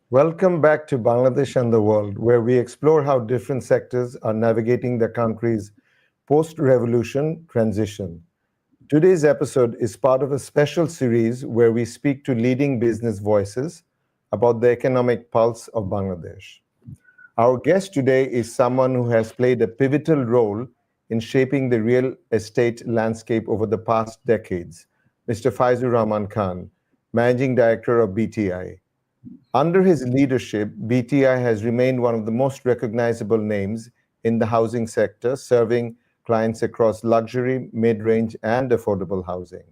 Welcome back to Bangladesh and the World, where we explore how different sectors are navigating the country's post revolution transition. Today's episode is part of a special series where we speak to leading business voices about the economic pulse of Bangladesh. Our guest today is someone who has played a pivotal role in shaping the real estate landscape over the past decades, Mr. Faizur Rahman Khan, Managing Director of BTI. Under his leadership, BTI has remained one of the most recognizable names in the housing sector, serving clients across luxury, mid range, and affordable housing.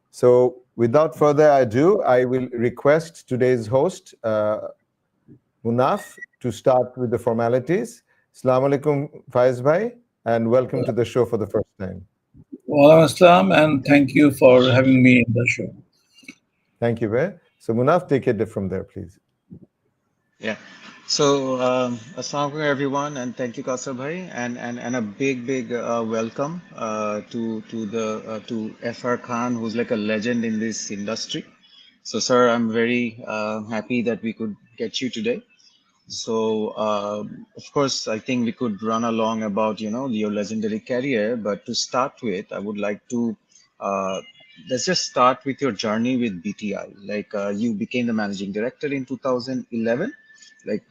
So, without further ado, I will request today's host, Munaf, to start with the formalities. Assalamu alaikum, Faiz Bhai, and welcome to the show for the first time. Walaikum Assalam, and thank you for having me in the show. Thank you, Bhai. So, Munaf, take it from there, please. Yeah. So, Assalamu alaikum everyone, and thank you, Kausar bhai, and a big welcome to FR Khan, who's like a legend in this industry. So, sir, I'm very happy that we could get you today. So, of course, I think we could run along about your legendary career, but to start with, I would like to uh, let's just start with your journey with BTI. Like you became the managing director in 2011, like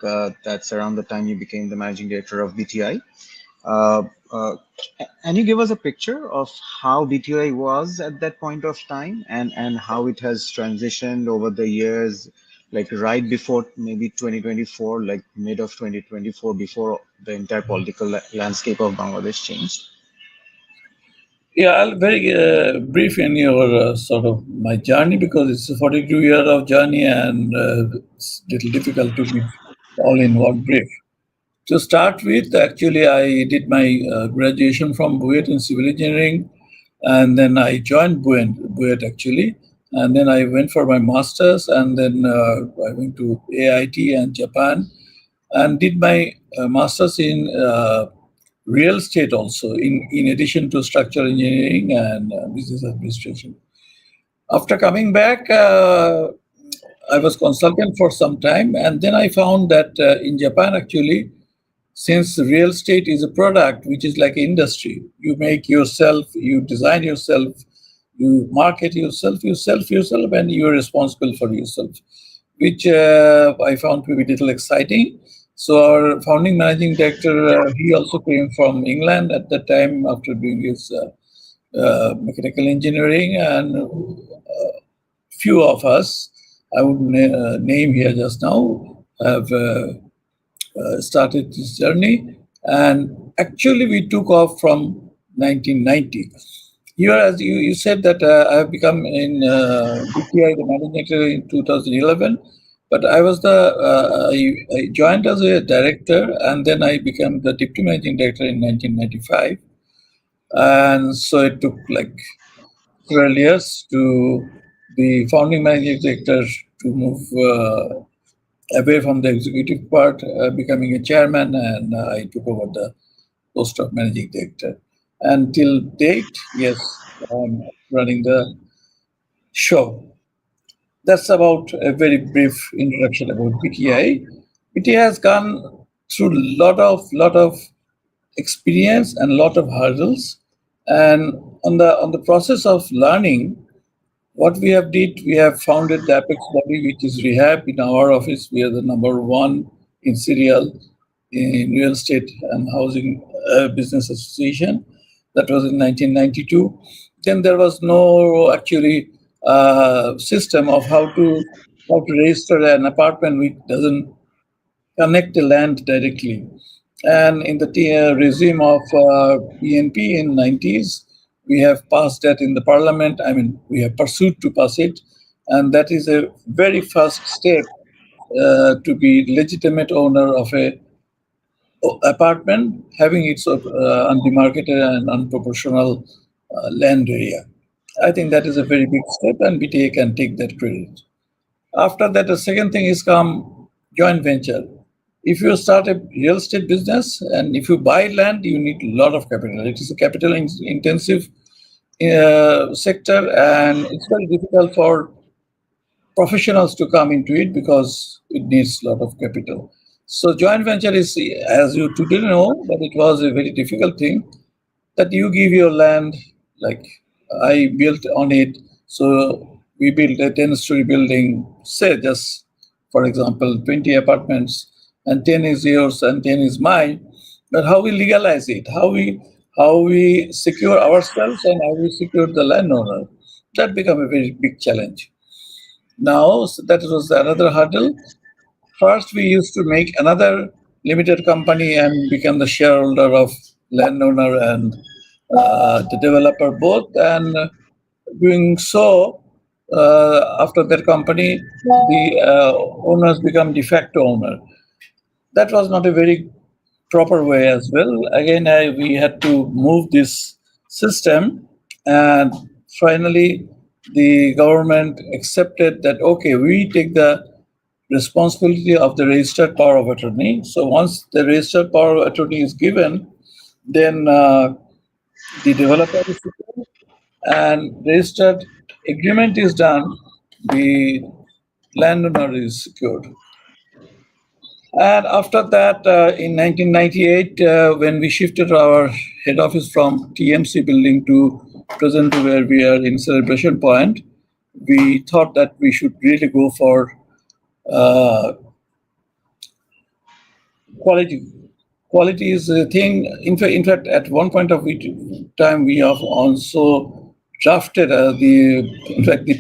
that's around the time you became the managing director of BTI. Uh, uh, can you give us a picture of how BTI was at that point of time and how it has transitioned over the years, like right before maybe 2024, like mid of 2024, before the entire political landscape of Bangladesh changed? Yeah, I'll very brief in your sort of my journey because it's a 42 year of journey and it's little difficult to give all in one brief. To start with, actually, I did my graduation from BUET in civil engineering, and then I joined BUET actually, and then I went for my masters, and then I went to AIT and Japan, and did my masters in real estate also, in addition to structural engineering and business administration. After coming back, I was consultant for some time, and then I found that in Japan actually, since real estate is a product which is like industry, you make yourself, you design yourself, you market yourself, you sell for yourself, and you're responsible for yourself, which I found to be a little exciting. So our founding managing director, he also came from England at that time after doing his mechanical engineering, and few of us, I would name here just now, have started this journey. And actually, we took off from 1990. Here, as you said, that I have become in BPI the managing director in 2011, but I was I joined as a director, and then I became the deputy managing director in 1995. And so it took like 12 years to the founding managing director to move away from the executive part, becoming a chairman, and I took over the post of managing director. And till date, yes, I'm running the show. That's about a very brief introduction about BTI. BTI has gone through lot of experience and lot of hurdles, and on the process of learning, what we have did, we have founded the Apex body, which is Rehab. In our office, we are the number one in serial in real estate and housing business association. That was in 1992. Then there was no actually system of how to register an apartment which doesn't connect the land directly. And in the regime of PNP in 90s, we have passed that in the parliament. I mean, we have pursued to pass it, and that is a very first step to be legitimate owner of a apartment having its undemarcated and unproportional land area. I think that is a very big step, and BTA can take that credit. After that, the second thing is come joint venture. If you start a real estate business and if you buy land, you need a lot of capital. It is a capital intensive sector, and it's very difficult for professionals to come into it because it needs a lot of capital. So joint venture is, as you today know, that it was a very difficult thing, that you give your land, like I built on it. So we built a 10-story building, say just for example, 20 apartments, and 10 is yours and 10 is mine. But how we legalize it, how we secure ourselves and how we secure the landowner, that become a very big challenge. Now, so that was another hurdle. First, we used to make another limited company and become the shareholder of landowner and the developer both. And doing so, after that company, the owners become de facto owner. That was not a very proper way as well. Again, we had to move this system, and finally, the government accepted that okay, we take the responsibility of the registered power of attorney. So once the registered power of attorney is given, then the developer is secured and registered agreement is done, the landowner is secured. And after that, in 1998, when we shifted our head office from TMC building to present to where we are in Celebration Point, we thought that we should really go for uh, quality. Quality is a thing. In fact, at one point of time, we have also drafted in fact, the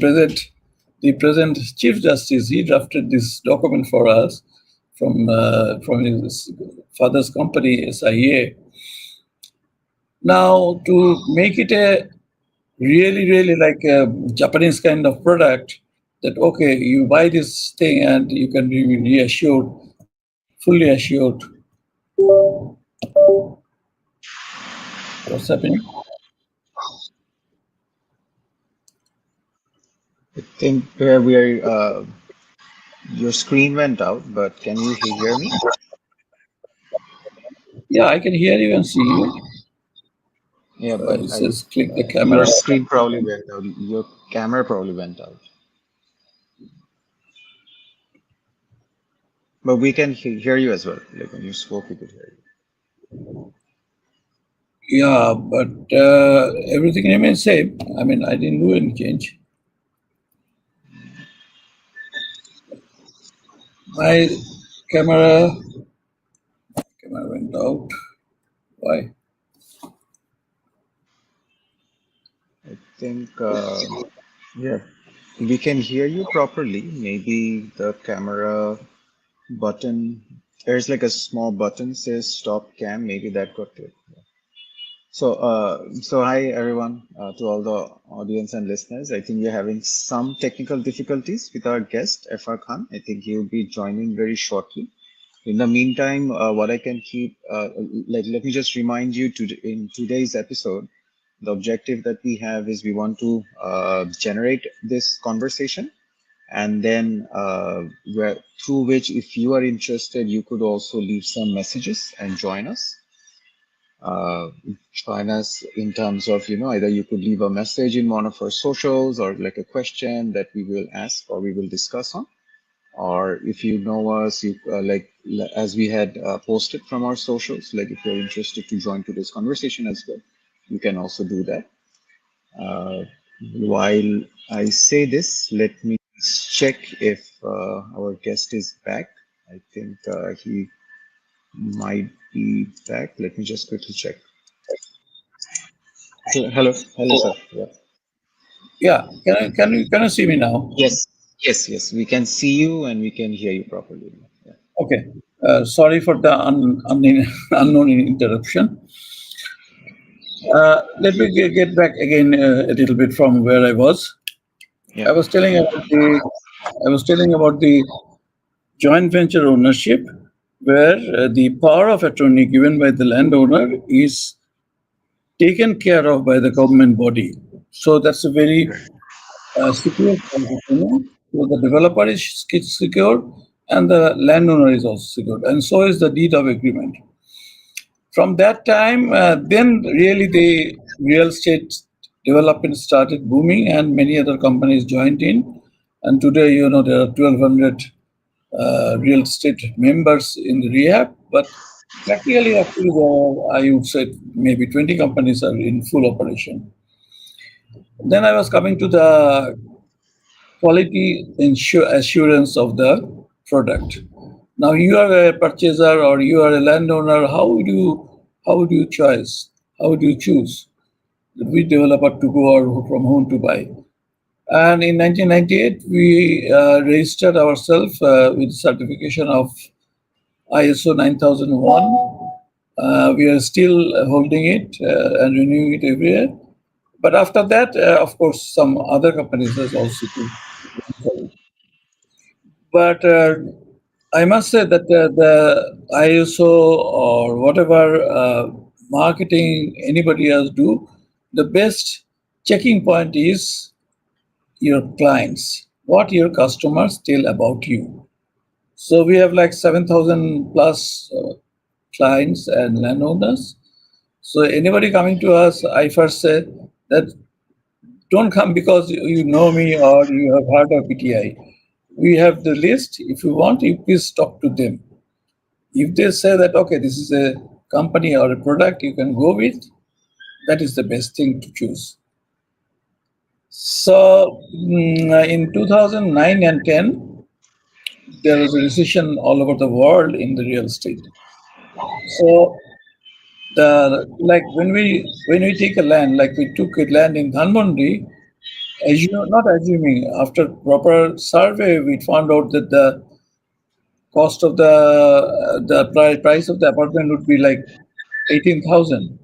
present Chief Justice, he drafted this document for us from his father's company, SIA. Now, to make it a really, really like a Japanese kind of product, that okay, you buy this thing and you can be reassured, fully assured. What's happening? I think where we are, your screen went out, but can you hear me? Yeah, I can hear you and see you. Yeah, but It says click the your camera. screen probably went out. Your camera probably went out. But we can hear you as well. Like when you spoke, we could hear you. Yeah, but everything remains same. I mean, I didn't do any change. My camera camera went out. Why? I think, yeah, we can hear you properly. Maybe the camera button, there's like a small button says stop cam. Maybe that got clicked. So hi everyone, to all the audience and listeners. I think we're having some technical difficulties with our guest, FR Khan. I think he'll be joining very shortly. In the meantime, what I can keep, let me just remind you to in today's episode, the objective that we have is we want to generate this conversation, and then through which, if you are interested, you could also leave some messages and uh, join us in terms of, either you could leave a message in one of our socials or like a question that we will ask or we will discuss on. Or if you know us, you as we had posted from our socials, like if you're interested to join today's conversation as well, you can also do that. Uh, while I say this, let me check if our guest is back. I think he might be back. Let me just quickly check. Hello, sir. Yeah. Yeah, can you see me now? Yes. We can see you and we can hear you properly. Yeah. Okay. Sorry for the unknown interruption. Let me get back again a little bit from where I was. Yeah. I was telling about the I was telling about the joint venture ownership, where the power of attorney given by the landowner is taken care of by the government body. So that's a very secure power of attorney. So the developer is secured and the landowner is also secured, and so is the deed of agreement. From that time, then really the real estate development started booming, and many other companies joined in. And today, there are 1,200 real estate members in the rehab, but practically, actually, I would say maybe 20 companies are in full operation. Then I was coming to the quality assurance of the product. Now you are a purchaser or you are a landowner. How would you choose? How would you choose which developer to go or from whom to buy? And in 1998, we registered ourselves with certification of ISO 9001. We are still holding it and renewing it every year. But after that, of course, some other companies has also to. But I must say that the ISO or whatever marketing anybody else do, the best checking point is your clients, what your customers tell about you. So we have like 7,000 plus clients and landowners. So anybody coming to us, I first say that don't come because you know me or you have heard of PTI. We have the list. If you want, you please talk to them. If they say that, okay, this is a company or a product you can go with, that is the best thing to choose. So in 2009 and 10, there was a recession all over the world in the real estate. So the like when we take a land, like we took a land in Dhanmondi, not assuming after proper survey, we found out that the cost of the price of the apartment would be like 18,000.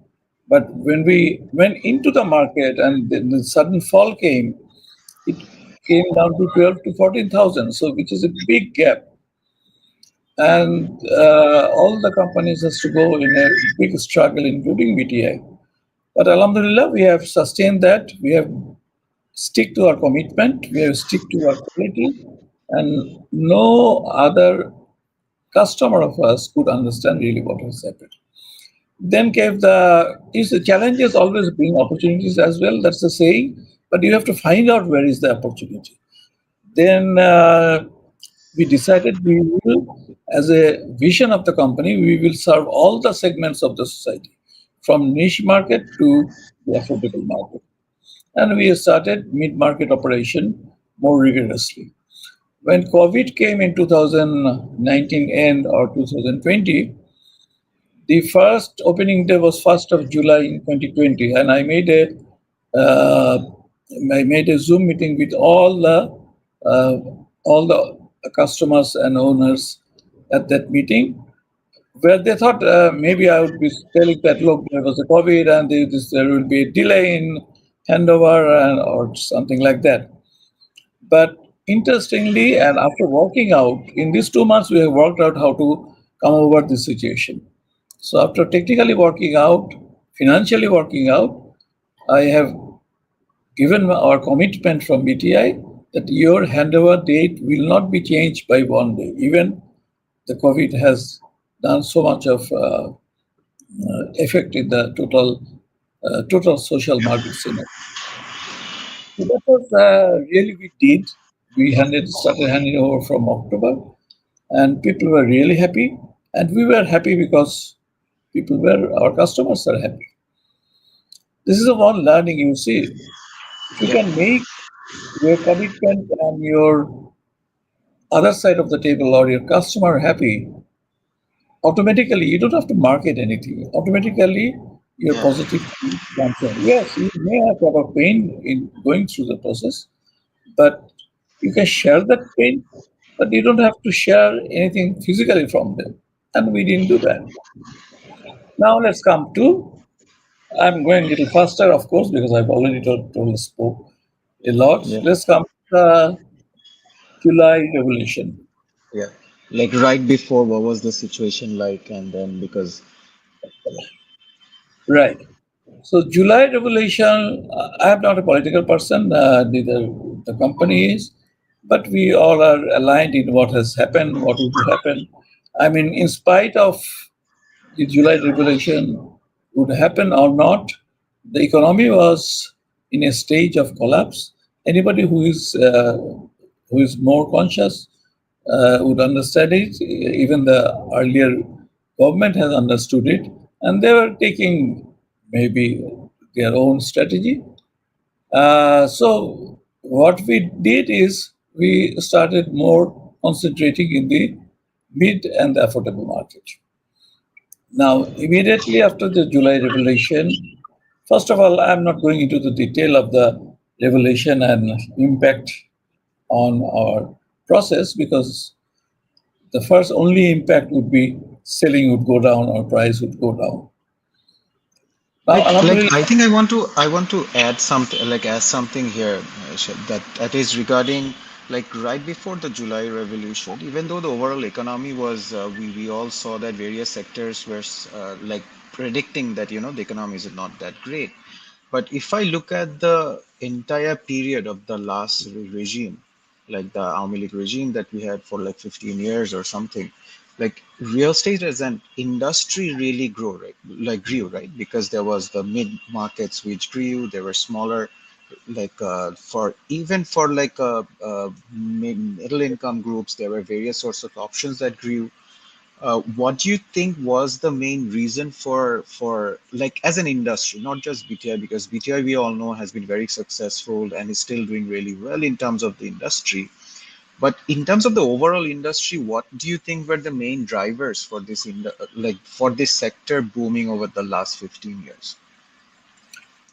But when we went into the market and the sudden fall came, it came down to 12 to 14,000. So which is a big gap, and all the companies has to go in a big struggle, including BTI. But Alhamdulillah, we have sustained that. We have stick to our commitment. We have stick to our quality, and no other customer of us could understand really what has happened. Then came the challenges always bring opportunities as well. That's the saying, but you have to find out where is the opportunity. Then we decided we will, as a vision of the company, we will serve all the segments of the society, from niche market to the affordable market. And we started mid-market operation more rigorously. When COVID came in 2019 end or 2020, the first opening day was 1st of July in 2020, and uh, I made a Zoom meeting with uh, all the customers and owners at that meeting, where they thought maybe I would be telling that look, there was a COVID and there will be a delay in handover or something like that. But interestingly, and after working out, in these 2 months, we have worked out how to come over this situation. So after technically working out, financially working out, I have given our commitment from BTI that your handover date will not be changed by one day. Even the COVID has done so much of effect in the total social market scenario. So that was really we did. We started handing over from October, and people were really happy, and we were happy because our customers are happy. This is a one learning you see. If you Yeah. can make your commitment and your other side of the table or your customer happy, automatically you don't have to market anything. Automatically your Yeah. positive comes in. Yes, you may have a lot of pain in going through the process, but you can share that pain, but you don't have to share anything physically from them. And we didn't do that. Now let's come to, I'm going a little faster, of course, because I've already spoke a lot. Yeah. Let's come to the July Revolution. Yeah. Like right before, what was the situation like? And then because, yeah. Right. So July Revolution, I am not a political person, neither the company is, but we all are aligned in what has happened, what will happen. I mean, in spite of the July Revolution would happen or not, the economy was in a stage of collapse. Anybody who is who is more conscious would understand it. Even the earlier government has understood it, and they were taking maybe their own strategy. So what we did is we started more concentrating in the mid and the affordable market. Now, immediately after the July revelation, first of all, I'm not going into the detail of the revelation and impact on our process because the first only impact would be selling would go down or price would go down. Now, Like Alhamdulillah, I think I want to add something, like add something here, that is regarding, like, right before the July revolution. Even though the overall economy was, we all saw that various sectors were like predicting that, the economy is not that great. But if I look at the entire period of the last regime, like the Army League regime that we had for like 15 years or something, like real estate as an industry really grew, right? Because there was the mid markets which grew, there were smaller, like for even for like middle income groups, there were various sorts of options that grew. What do you think was the main reason for like as an industry, not just BTI, because BTI we all know has been very successful and is still doing really well in terms of the industry. But in terms of the overall industry, what do you think were the main drivers for this like for this sector booming over the last 15 years?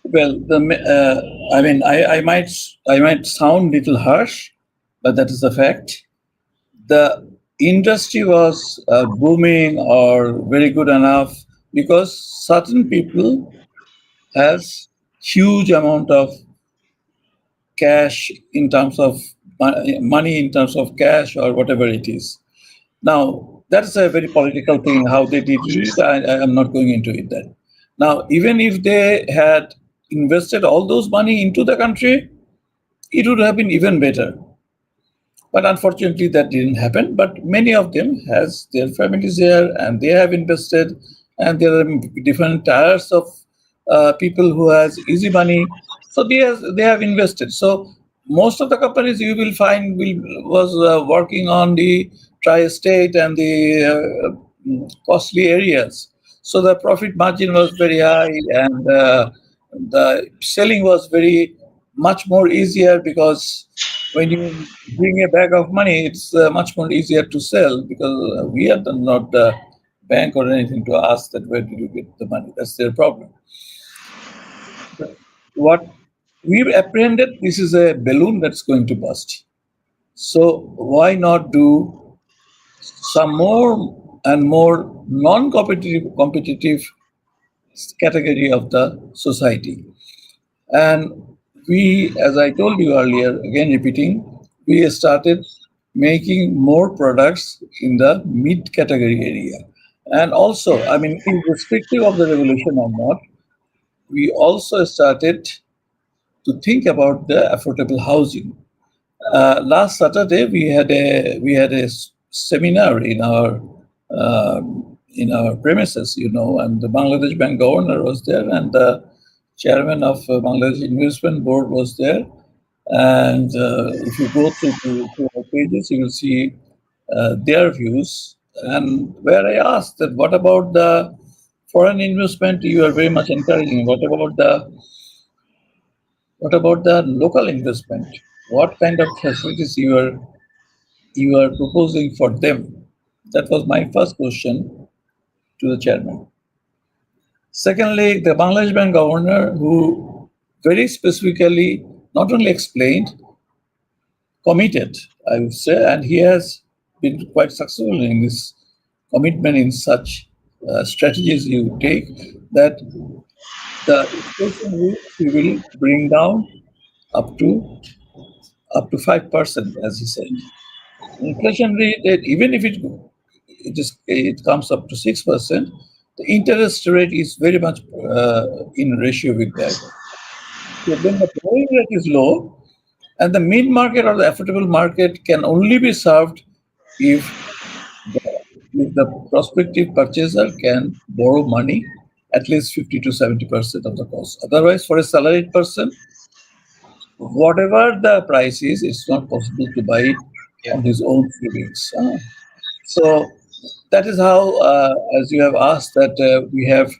well, I mean, I might sound little harsh, but that is the fact. The industry was booming or very good enough because certain people has huge amount of cash in terms of money in terms of cash or whatever it is. Now that's a very political thing how they did it. I am not going into it then. Now even if they had invested all those money into the country, it would have been even better, but unfortunately that didn't happen. But many of them has their families here and they have invested, and there are different tiers of people who has easy money, so they have invested. So most of the companies you will find was working on the tri-state and the costly areas, so the profit margin was very high, and the selling was very much more easier because when you bring a bag of money, it's much more easier to sell because we are not the bank or anything to ask that where did you get the money. That's their problem. But what we've apprehended, this is a balloon that's going to burst. So why not do some more and more non-competitive category of the society? And we, as I told you earlier, again repeating, we started making more products in the mid category area. And also, I mean, irrespective of the revolution or not, we also started to think about the affordable housing. Last Saturday, we had a seminar in our premises, and the Bangladesh Bank governor was there, and the chairman of Bangladesh Investment Board was there. And if you go to our pages, you will see their views. And where I asked that, what about the foreign investment? You are very much encouraging. What about the local investment? What kind of facilities you are proposing for them? That was my first question to the chairman. Secondly, the Bangladesh Bank governor, who very specifically not only explained, committed, I would say, and he has been quite successful in this commitment in such strategies you take, that the inflation rate he will bring down up to 5%, as he said. Inflation rate, even if it comes up to 6%, the interest rate is very much in ratio with that. So when the borrowing rate is low, and the mid market or the affordable market can only be served if the, if the prospective purchaser can borrow money at least 50 to 70% of the cost. Otherwise, for a salaried person whatever the price is, it's not possible to buy it Yeah. on his own savings. So that is how, as you have asked, that we have,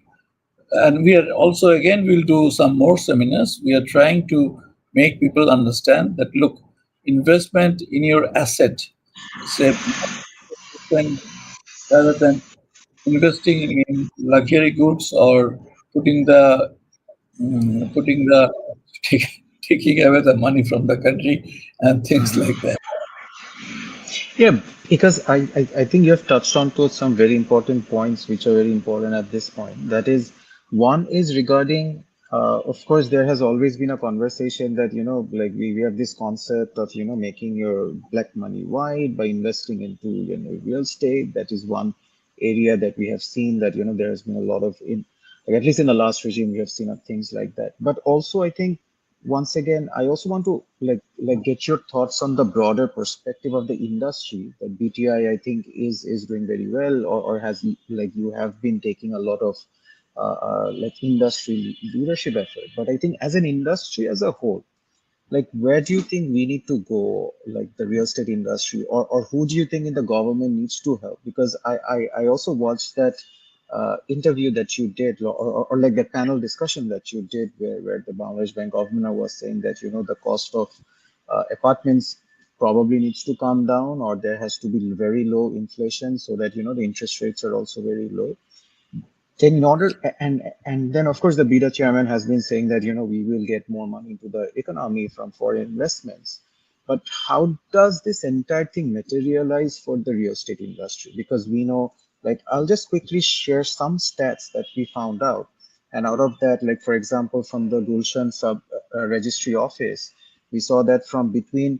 and we are also again we'll do some more seminars. We are trying to make people understand that look, investment in your asset, say, rather than investing in luxury goods or putting the putting the taking away the money from the country and things like that. Yeah, because I think you have touched on to some very important points which are very important at this point. That is, one is regarding, of course, there has always been a conversation that, like we have this concept of, making your black money white by investing into, real estate. That is one area that we have seen that, there has been a lot of, like at least in the last regime, we have seen things like that. But also, I think once again, I also want to get your thoughts on the broader perspective of the industry that BTI I think is doing very well, or has like you have been taking a lot of like industry leadership effort. But I think as an industry as a whole, like where do you think we need to go, like the real estate industry, or who do you think in the government needs to help? Because I also watched that interview that you did, or like the panel discussion that you did where the Bangladesh Bank governor was saying that the cost of apartments probably needs to come down, or there has to be very low inflation so that the interest rates are also very low. Then in order, and then of course the BIDA chairman has been saying that we will get more money into the economy from foreign investments. But how does this entire thing materialize for the real estate industry? Because we know, like I'll just quickly share some stats that we found out. And out of that, like for example, from the Gulshan sub registry office, we saw that from between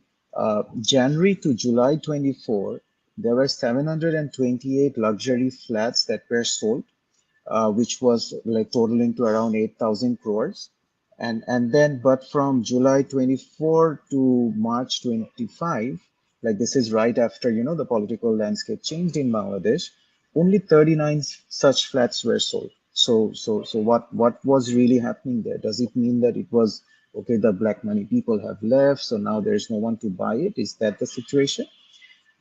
January to July 24, there were 728 luxury flats that were sold, which was like totaling to around 8,000 crores. And then, but from July 24 to March 25, like this is right after, the political landscape changed in Bangladesh, only 39 such flats were sold. So what was really happening there? Does it mean that it was, okay, the black money people have left, so now there's no one to buy it? Is that the situation?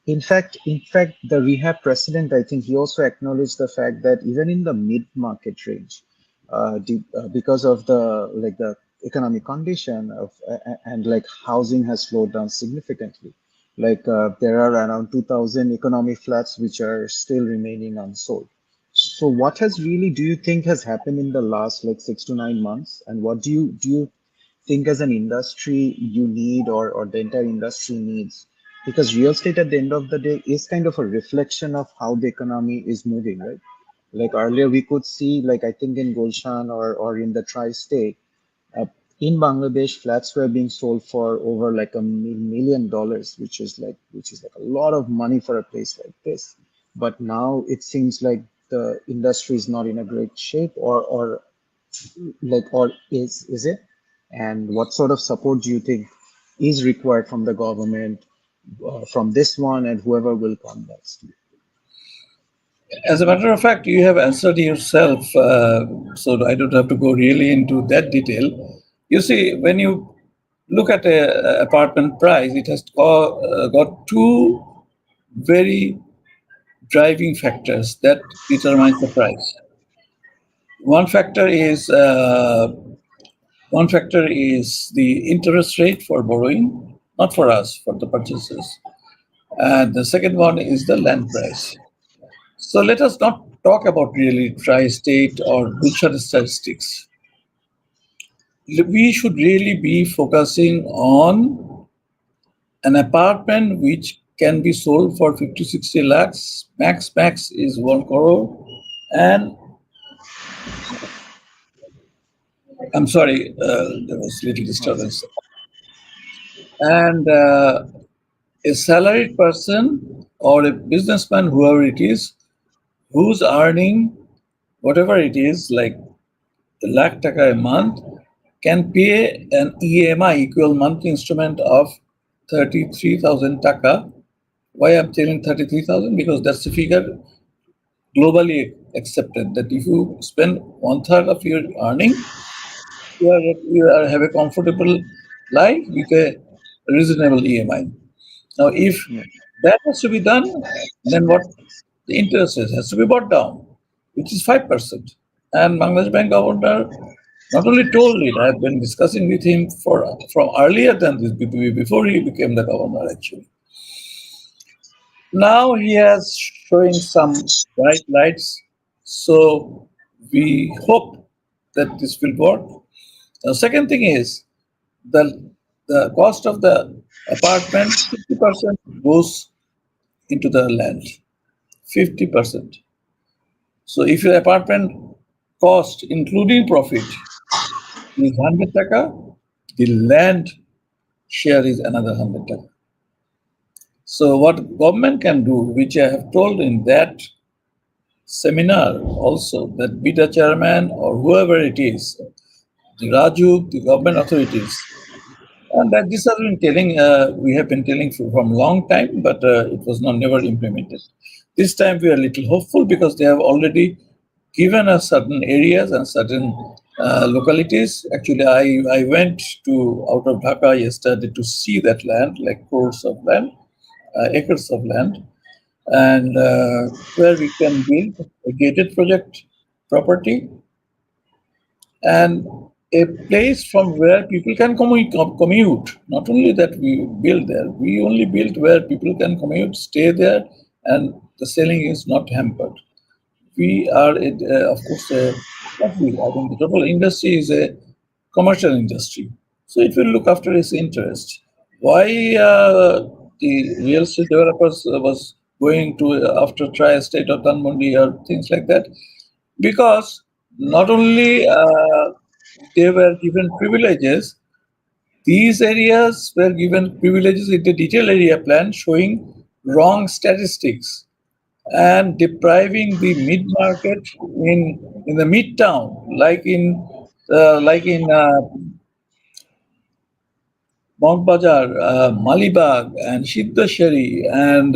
In fact, the rehab president, I think he also acknowledged the fact that even in the mid-market range, because of the economic condition of and like housing has slowed down significantly. Like there are around 2,000 economic flats which are still remaining unsold. So what has really do you think has happened in the last like 6 to 9 months, and what do you think as an industry you need, or the entire industry needs, because real estate at the end of the day is kind of a reflection of how the economy is moving, right? Like earlier we could see, like I think in Gulshan or in the tri-state, uh, in Bangladesh, flats were being sold for over like $1 million, which is like a lot of money for a place like this. But now it seems like the industry is not in a great shape, or is it? And what sort of support do you think is required from the government, from this one and whoever will come next? As a matter of fact, you have answered yourself, so I don't have to go really into that detail. You see, when you look at a apartment price, it has got two very driving factors that determines the price. One factor is the interest rate for borrowing, not for us, for the purchasers, and the second one is the land price. So let us not talk about really tri-state or Gulshan statistics. We should really be focusing on an apartment which can be sold for 50, 60 lakhs. Max is 1 crore. And I'm sorry, there was little disturbance. And a salaried person or a businessman, whoever it is, who's earning whatever it is, like a lakh taka a month, can pay an EMI, equal monthly instrument of 33,000 taka. Why I'm telling 33,000? Because that's the figure globally accepted, that if you spend one third of your earning, you have a comfortable life with a reasonable EMI. Now, if Yeah. that has to be done, then what the interest is has to be brought down, which is 5%. And Bangladesh Bank governor not only told it, I have been discussing with him from earlier than this, before he became the governor actually. Now he has showing some bright lights, so we hope that this will work. The second thing is the the cost of the apartment 50% goes into the land. 50%. So if your apartment cost including profit is 100 taka, the land share is another 100 taka. So what government can do, which I have told in that seminar also, that be the chairman or whoever it is, the Raju, the government authorities, and that this has been telling, we have been telling from a long time, but it was not never implemented. This time we are a little hopeful because they have already given us certain areas and certain localities. Actually, I went to out of Dhaka yesterday to see that land, like crores of land, acres of land, and where we can build a gated project property and a place from where people can commute. Not only that we build there, we only build where people can commute, stay there, and the selling is not hampered. We are, of course, not we, I think the total industry is a commercial industry. So it will look after its interest. Why the real estate developers was going to after tri-state or Dhanmondi or things like that? Because not only they were given privileges, these areas were given privileges in the detailed area plan showing wrong statistics and depriving the mid market in the midtown, like in Mount Bajar, Malibag, and Siddhashari, and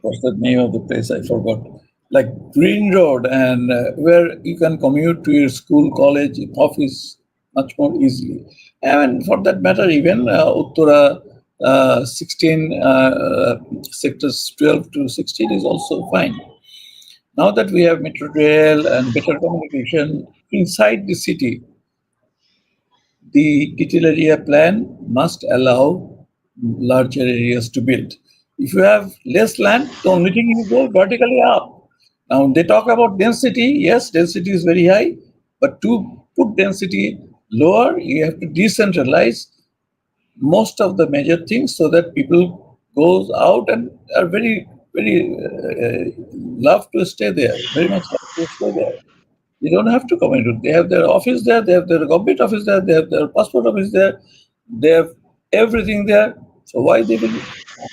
what's the name of the place? I forgot. Like Green Road, and where you can commute to your school, college, office much more easily. And for that matter, even Uttara 16, sectors 12 to 16 is also fine. Now that we have metro rail and better communication inside the city, the detailed area plan must allow larger areas to build. If you have less land, the only thing you go vertically up. Now they talk about density. Yes, density is very high, but to put density lower, you have to decentralize most of the major things so that people goes out and are very love to stay there, very much love to stay there. They don't have to commute. They have their office there, they have their government office there, they have their passport office there, they have everything there. So why they will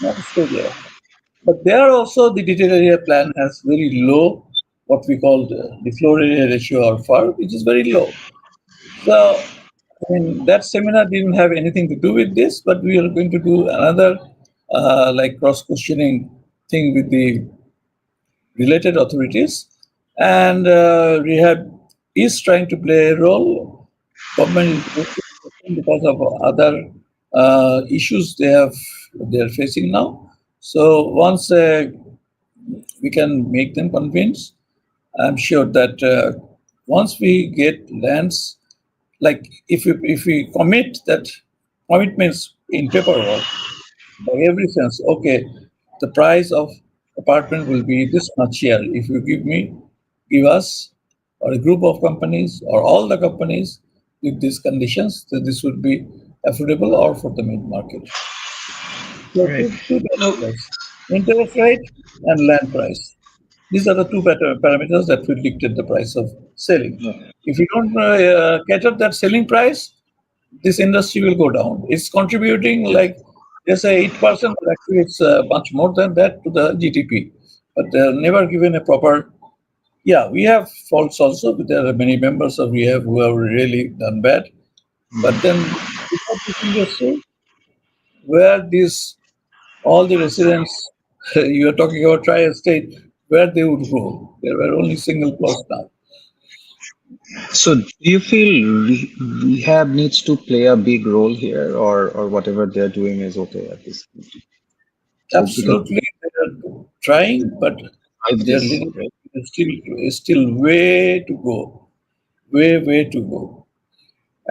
not stay there? But there also the detailed area plan has very low, what we call the floor area ratio or FAR, which is very low. So I mean that seminar didn't have anything to do with this, but we are going to do another like cross questioning thing with the related authorities, and rehab is trying to play a role. Government is because of other issues they are facing now. So once we can make them convinced, I'm sure that once we get lands, like if we commit that commitments in paperwork, by every sense, okay, the price of apartment will be this much here. If you give us, or a group of companies, or all the companies with these conditions, that this would be affordable or for the mid market. So Right. two No. parameters, interest rate and land price. These are the two better parameters that will dictate the price of selling. No. If you don't cater that selling price, this industry will go down. It's contributing like they say 8%, but actually it's much more than that to the GDP. But they're never given a proper. Yeah, we have faults also. But there are many members of we have who have really done bad. But then without this industry, where these all the residents you are talking about tri-state, where they would go? There were only single plots now. So, do you feel rehab needs to play a big role here, or whatever they're doing is okay at this point? So, because Absolutely, they are trying, but survive they're this, little right? still way to go, way to go.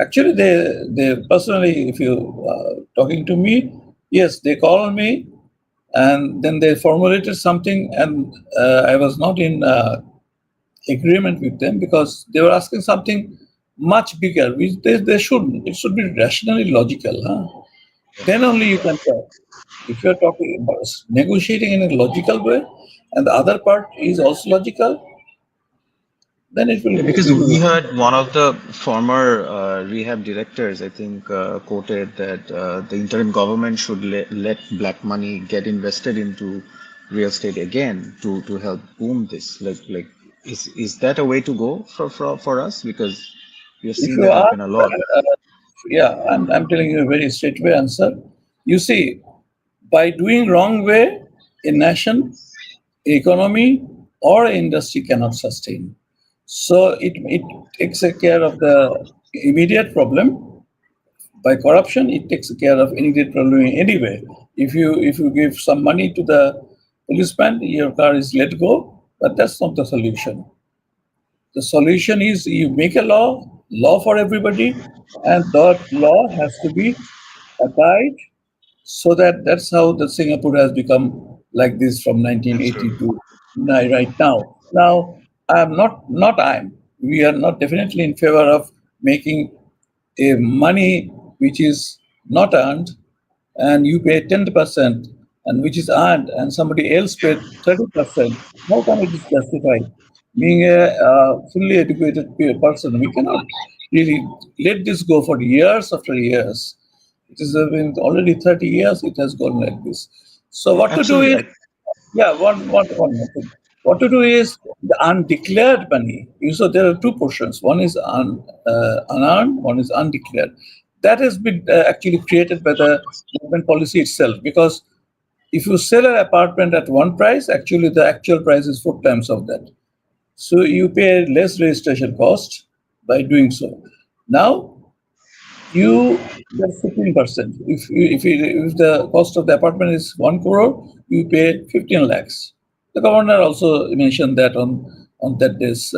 Actually, they personally, if you talking to me, yes, they call me, and then they formulated something, and I was not in agreement with them because they were asking something much bigger, which they shouldn't. It should be rationally logical. Huh? Then only you can talk. If you're talking about negotiating in a logical way, and the other part is also logical, then it will Yeah, go. because It we will. heard one of the former rehab directors, I think, quoted that the interim government should let black money get invested into real estate again to help boom this. Is that a way to go for us? Because we have If seen you that ask, happen a lot. yeah, I'm telling you a very straightway answer. You see, by doing wrong way, a nation, economy, or industry cannot sustain. So it takes care of the immediate problem. By corruption, it takes care of immediate problem anyway. If you give some money to the policeman, your car is let go, but that's not the solution. The solution is you make a law for everybody, and that law has to be applied so that's how the Singapore has become like this from 1980 Absolutely. to right now. Now, I'm not I'm. We are not definitely in favor of making a money which is not earned and you pay 10% and which is earned and somebody else paid 30%. How can it is justified? Being a fully educated person, we cannot really let this go for years after years. It has been already 30 years, it has gone like this. So what to do Absolutely. is, yeah, one more thing. What to do is the undeclared money. So there are two portions. One is unearned, one is undeclared. That has been actually created by the government policy itself. Because if you sell an apartment at one price, actually the actual price is four times of that. So you pay less registration cost by doing so. Now you get 15%. If the cost of the apartment is 1 crore, you pay 15 lakhs. The governor also mentioned that on that day's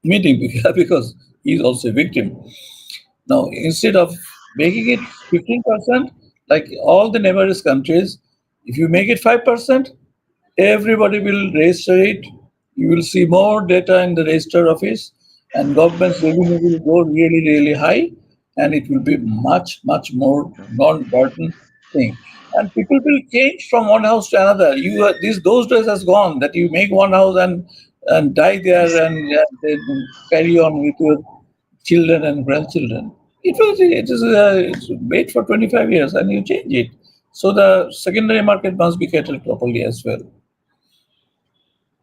meeting because he's also a victim. Now, instead of making it 15%, like all the neighbors countries, if you make it 5%, everybody will register it. You will see more data in the register office, and government's revenue will go really high, and it will be much more non-burden thing. And people will change from one house to another. These those days has gone that you make one house and die there Yes. and then carry on with your children and grandchildren. It's made for 25 years and you change it. So the secondary market must be catered properly as well.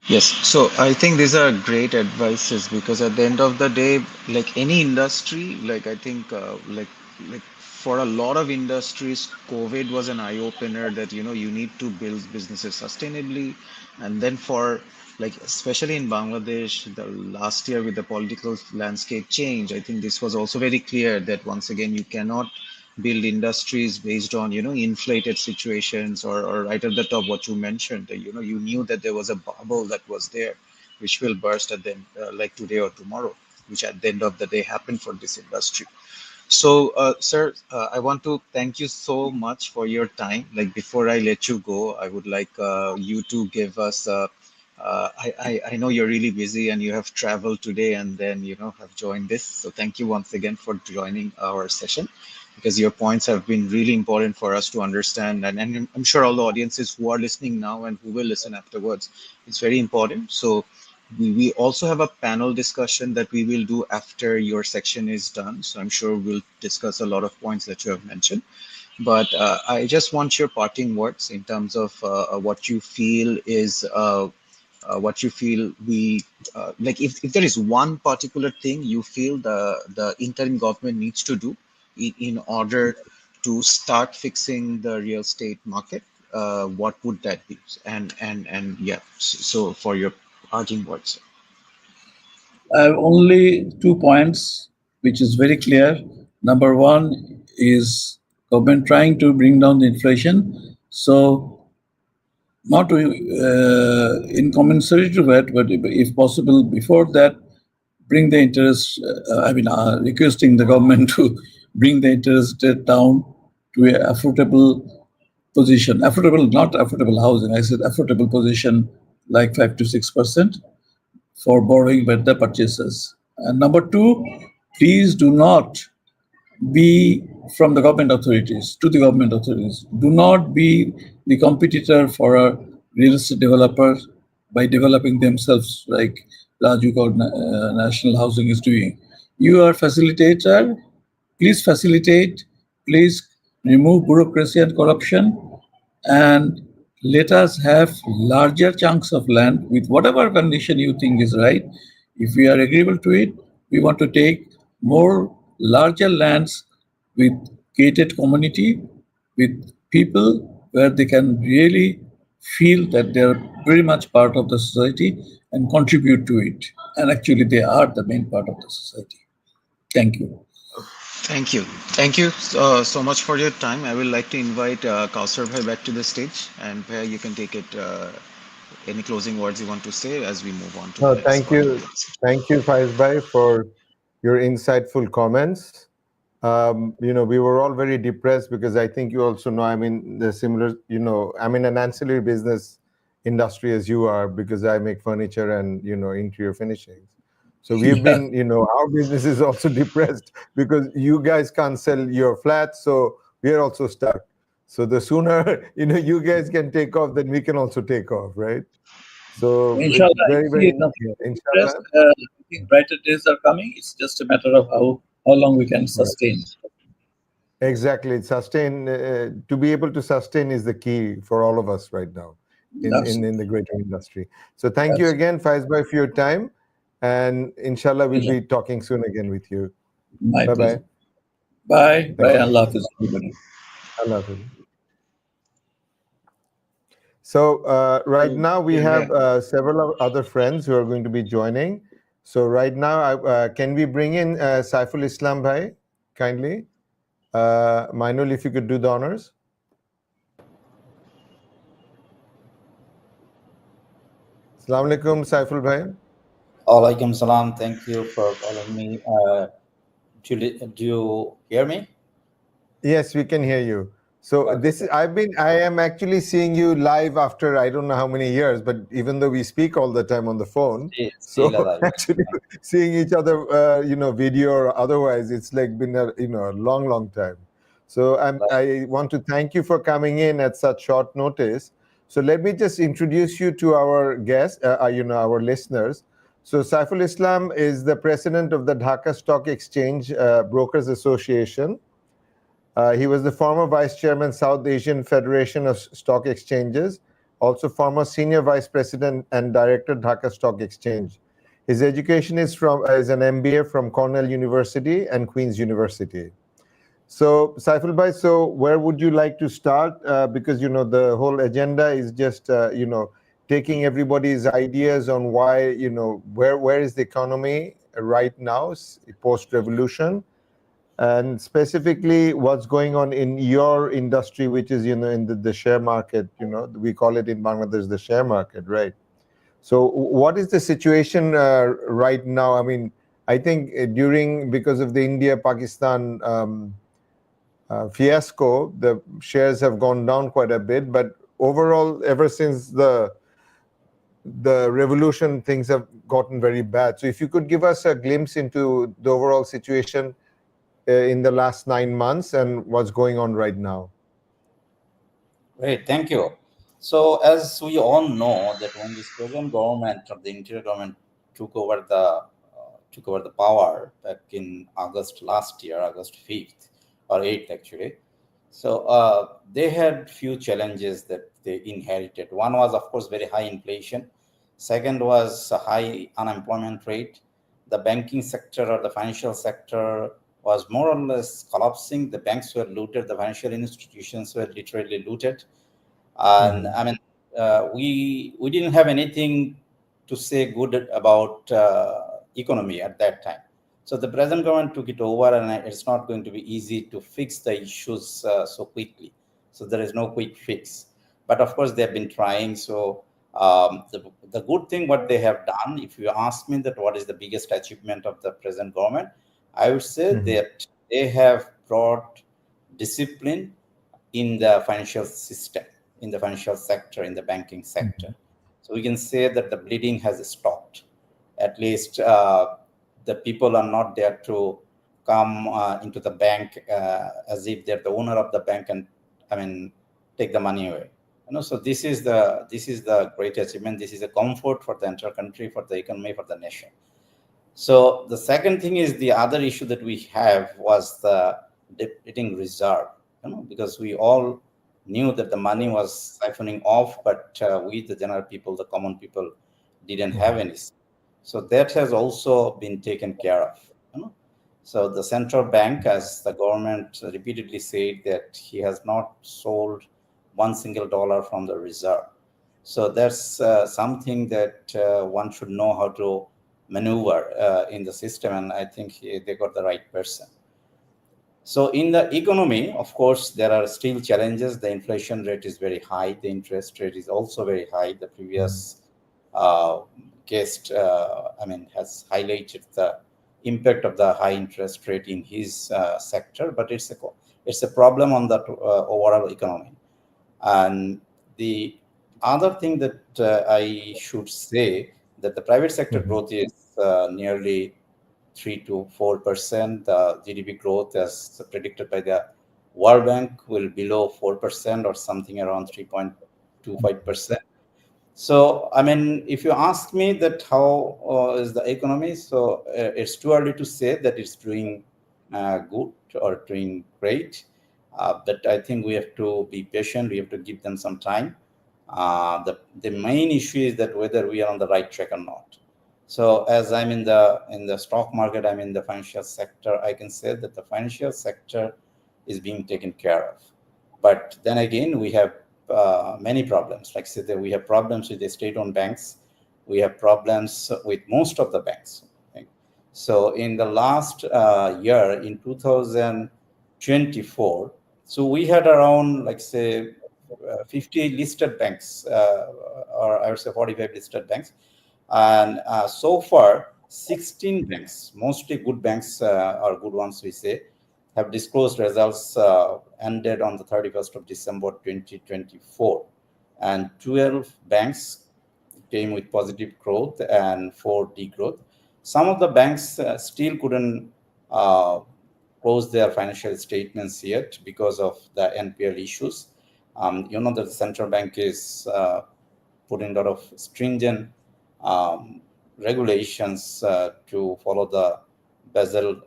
Yes, so I think these are great advices because at the end of the day, like any industry, like I think, like for a lot of industries, COVID was an eye opener that you need to build businesses sustainably, and then for like especially in Bangladesh, the last year with the political landscape change, I think this was also very clear that once again you cannot build industries based on inflated situations or right at the top what you mentioned that you knew that there was a bubble that was there which will burst at the like today or tomorrow, which at the end of the day happened for this industry. So, sir, I want to thank you so much for your time. Like before I let you go, I would like you to give us. I know you're really busy and you have traveled today and then have joined this. So thank you once again for joining our session because your points have been really important for us to understand and I'm sure all the audiences who are listening now and who will listen afterwards, it's very important. So we also have a panel discussion that we will do after your section is done. So I'm sure we'll discuss a lot of points that you have mentioned. But I just want your parting words in terms of what you feel is what you feel we like. If there is one particular thing you feel the interim government needs to do in order to start fixing the real estate market, what would that be? And yeah, so for your parting words. I have only 2 points, which is very clear. Number one is government trying to bring down the inflation. So not in commensurate to that, but if possible, before that, bring the interest. Requesting the government to bring the interest rate down to a affordable position. Affordable, not affordable housing. I said affordable position, like 5 to 6% for borrowing by the purchasers. And number two, please do not be from the government authorities to the government authorities. Do not be the competitor for a real estate developer by developing themselves like Raju or National Housing is doing. You are facilitator. Please facilitate. Please remove bureaucracy and corruption, and let us have larger chunks of land with whatever condition you think is right. If we are agreeable to it, we want to take more larger lands with gated community, with people where they can really feel that they are very much part of the society and contribute to it. And actually, they are the main part of the society. Thank you. Thank you. Thank you so much for your time. I would like to invite Kausar bhai back to the stage, and where you can take it. Any closing words you want to say as we move on to the No, next part of the conversation? thank you, Faiz Bhai, for your insightful comments. We were all very depressed because I think you also know, I mean, the similar, I'm in an ancillary business industry as you are because I make furniture and, interior finishings. So we've Yeah. been, our business is also depressed because you guys can't sell your flats. So we are also stuck. So the sooner, you guys can take off, then we can also take off, right? So it's Inshallah, I very, see very, nothing yeah, to be depressed. inshallah. I think brighter days are coming. It's just a matter of how long we can Right. sustain. Exactly. To be able to sustain is the key for all of us right now in Absolutely. the greater industry. So thank you Absolutely. again, Faiz Bhai, for your time. And inshallah, we'll Pleasure. be talking soon again with you. My Bye bye. pleasure. Bye. Bye. Thank you. Allah Hafiz, everybody. Allah Hafiz. So right now we have several other friends who are going to be joining. So right now, can we bring in Saiful Islam Bhai, kindly? Mainul, if you could do the honors. Assalamu alaikum, Saiful Bhai. Alaikum salam. Thank you for calling me. Do you hear me? Yes, we can hear you. So Okay, this is I am actually seeing you live after I don't know how many years, but even though we speak all the time on the phone, so still alive. actually seeing each other, video or otherwise, it's like been a long, long time. So Right. I want to thank you for coming in at such short notice. So let me just introduce you to our guests, our listeners. So Saiful Islam is the president of the Dhaka Stock Exchange Brokers Association. He was the former vice chairman, South Asian Federation of Stock Exchanges, also former senior vice president and director, Dhaka Stock Exchange. His education is an MBA from Cornell University and Queen's University. So, Saiful Bhai, so where would you like to start? Because the whole agenda is just taking everybody's ideas on why where is the economy right now post revolution, and specifically what's going on in your industry, which is in the share market. We call it in Bangladesh the share market, right? So what is the situation right now? I mean, I think because of the India Pakistan fiasco, the shares have gone down quite a bit, but overall ever since the revolution, things have gotten very bad. So if you could give us a glimpse into the overall situation in the last 9 months and what's going on right now. Great, thank you. So, as we all know, that when this present government of the interior government took over the power back in August last year, August 5th or 8th actually. So they had few challenges that they inherited. One was, of course, very high inflation. Second was a high unemployment rate. The banking sector or the financial sector was more or less collapsing. The banks were looted. The financial institutions were literally looted. And I mean, we didn't have anything to say good about economy at that time. So the present government took it over, and it's not going to be easy to fix the issues so quickly. So there is no quick fix. But of course, they have been trying. So the good thing what they have done, if you ask me that what is the biggest achievement of the present government, I would say that they have brought discipline in the financial system, in the financial sector, in the banking sector. So we can say that the bleeding has stopped. At least the people are not there to come into the bank as if they're the owner of the bank and, I mean, take the money away. So this is the great achievement. This is a comfort for the entire country, for the economy, for the nation. So the second thing is the other issue that we have was the depleting reserve, because we all knew that the money was siphoning off, but we, the general people, the common people, didn't have any. So that has also been taken care of. So the central bank, as the government repeatedly said, that he has not sold one single dollar from the reserve. So that's something that one should know how to maneuver in the system, and I think they got the right person. So in the economy, of course, there are still challenges. The inflation rate is very high. The interest rate is also very high. The previous guest, has highlighted the impact of the high interest rate in his sector, but it's a problem on the overall economy. And the other thing that I should say, that the private sector growth is nearly 3 to 4%. The GDP growth, as predicted by the World Bank, will below 4% or something around 3.25%. So, I mean, if you ask me that how is the economy, so it's too early to say that it's doing good or doing great. But I think we have to be patient. We have to give them some time. The main issue is that whether we are on the right track or not. So as I'm in the stock market, I'm in the financial sector, I can say that the financial sector is being taken care of. But then again, we have many problems. Like I said, we have problems with the state-owned banks. We have problems with most of the banks. Okay? So in the last year, in 2024, so we had around, like say, 50 listed banks, or I would say 45 listed banks. And so far, 16 banks, mostly good banks or good ones, we say, have disclosed results ended on the 31st of December 2024. And 12 banks came with positive growth and 4 degrowth. Some of the banks still couldn't close their financial statements yet because of the NPL issues. That the central bank is putting a lot of stringent regulations to follow the Basel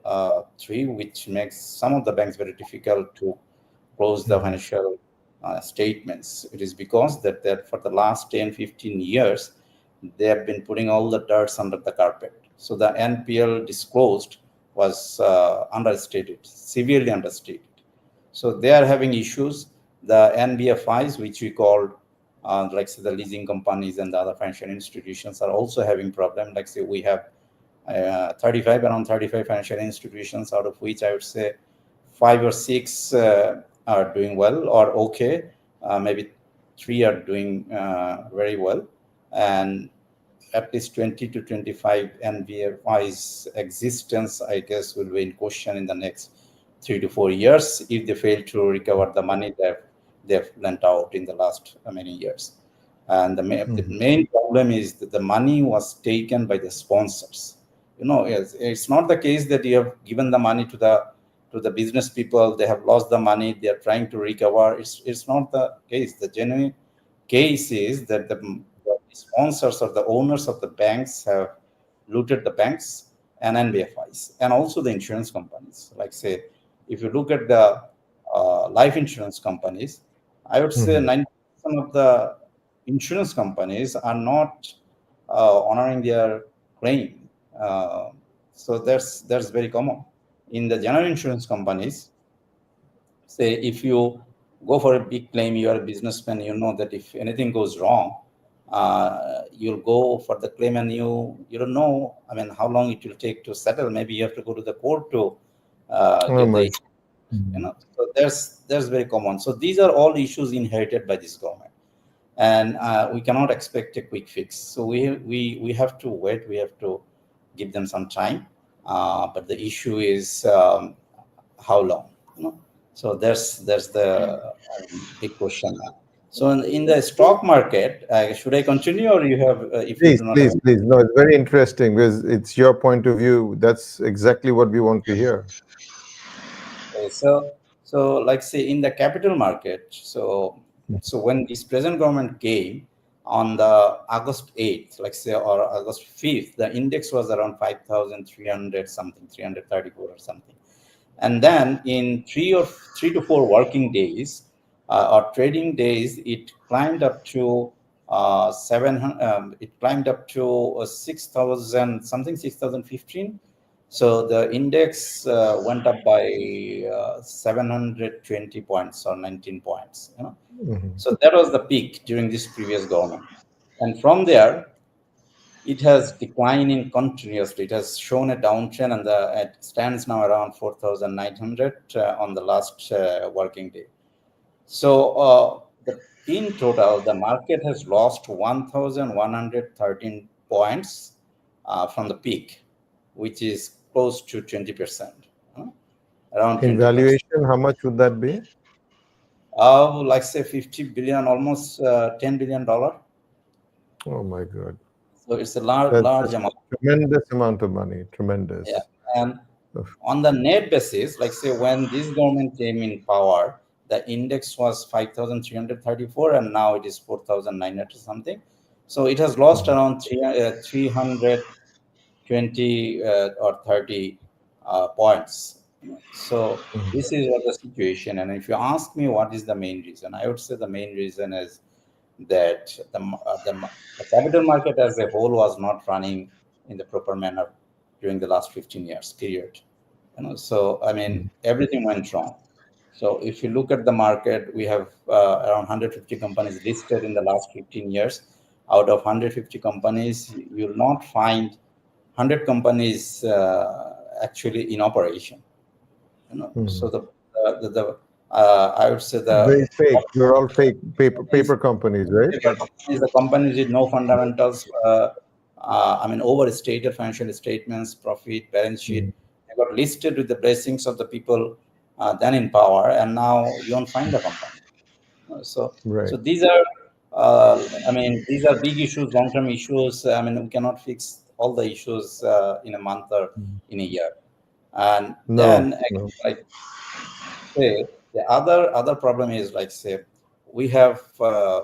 3, which makes some of the banks very difficult to close the financial statements. It is because that for the last 10, 15 years, they have been putting all the dirts under the carpet. So the NPL disclosed was understated, severely understated. So they are having issues. The NBFIs, which we call like say the leasing companies and the other financial institutions, are also having problems. Like say we have around 35 financial institutions, out of which I would say 5 or 6 are doing well or okay. Maybe 3 are doing very well, and at least 20 to 25 NBFIs existence, I guess, will be in question in the next 3 to 4 years if they fail to recover the money that they've lent out in the last many years. And the main problem is that the money was taken by the sponsors. It's not the case that you have given the money to the business people. They have lost the money. They are trying to recover. It's not the case. The genuine case is that the sponsors or the owners of the banks have looted the banks and NBFIs and also the insurance companies. Like say, if you look at the life insurance companies, I would say 90% of the insurance companies are not honoring their claim. So that's very common. In the general insurance companies, say if you go for a big claim, you are a businessman, you know that if anything goes wrong, you'll go for the claim and you don't know, I mean, how long it will take to settle. Maybe you have to go to the court to Oh get my. the, so there's very common. So these are all issues inherited by this government, and we cannot expect a quick fix. So we have to wait. We have to give them some time. But the issue is how long? So there's the big question now. So in the stock market, should I continue, or you have, if you Please, do not have please, please. No, it's very interesting because it's your point of view. That's exactly what we want to hear. Okay, so like say in the capital market, so when this present government came on the August 8th, like say, or August 5th, the index was around 5,300 something, 334 or something. And then in 3 to 4 working days or trading days, it climbed up to 700. It climbed up to 6,000 something, 6,015. So the index went up by 720 points or 19 points. So that was the peak during this previous government, and from there it has declining continuously. It has shown a downtrend, and it stands now around 4,900 on the last working day. So in total, the market has lost 1,113 points from the peak, which is close to 20%, around In 20%. valuation, how much would that be? Like say 50 billion, almost $10 billion. Oh my God. So it's a large That's amount. tremendous amount of money. Yeah. Tremendous. And Of- on the net basis, like say when this government came in power, the index was 5,334 and now it is 4,900 something. So it has lost around 320 or 30 points. So this is what the situation. And if you ask me what is the main reason, I would say the main reason is that the capital market as a whole was not running in the proper manner during the last 15 years period. So I mean everything went wrong. So if you look at the market, we have around 150 companies listed in the last 15 years. Out of 150 companies, you will not find 100 companies actually in operation. So the I would say Very the fake. They're all fake paper companies, right? the companies with no fundamentals, I mean, overstated financial statements, profit, balance sheet, they got listed with the blessings of the people then in power, and now you won't find the company. So Right. these are, I mean, these are big issues, long-term issues. I mean, we cannot fix all the issues in a month or in a year. And No, then, no. like say, the other problem is like say, we have a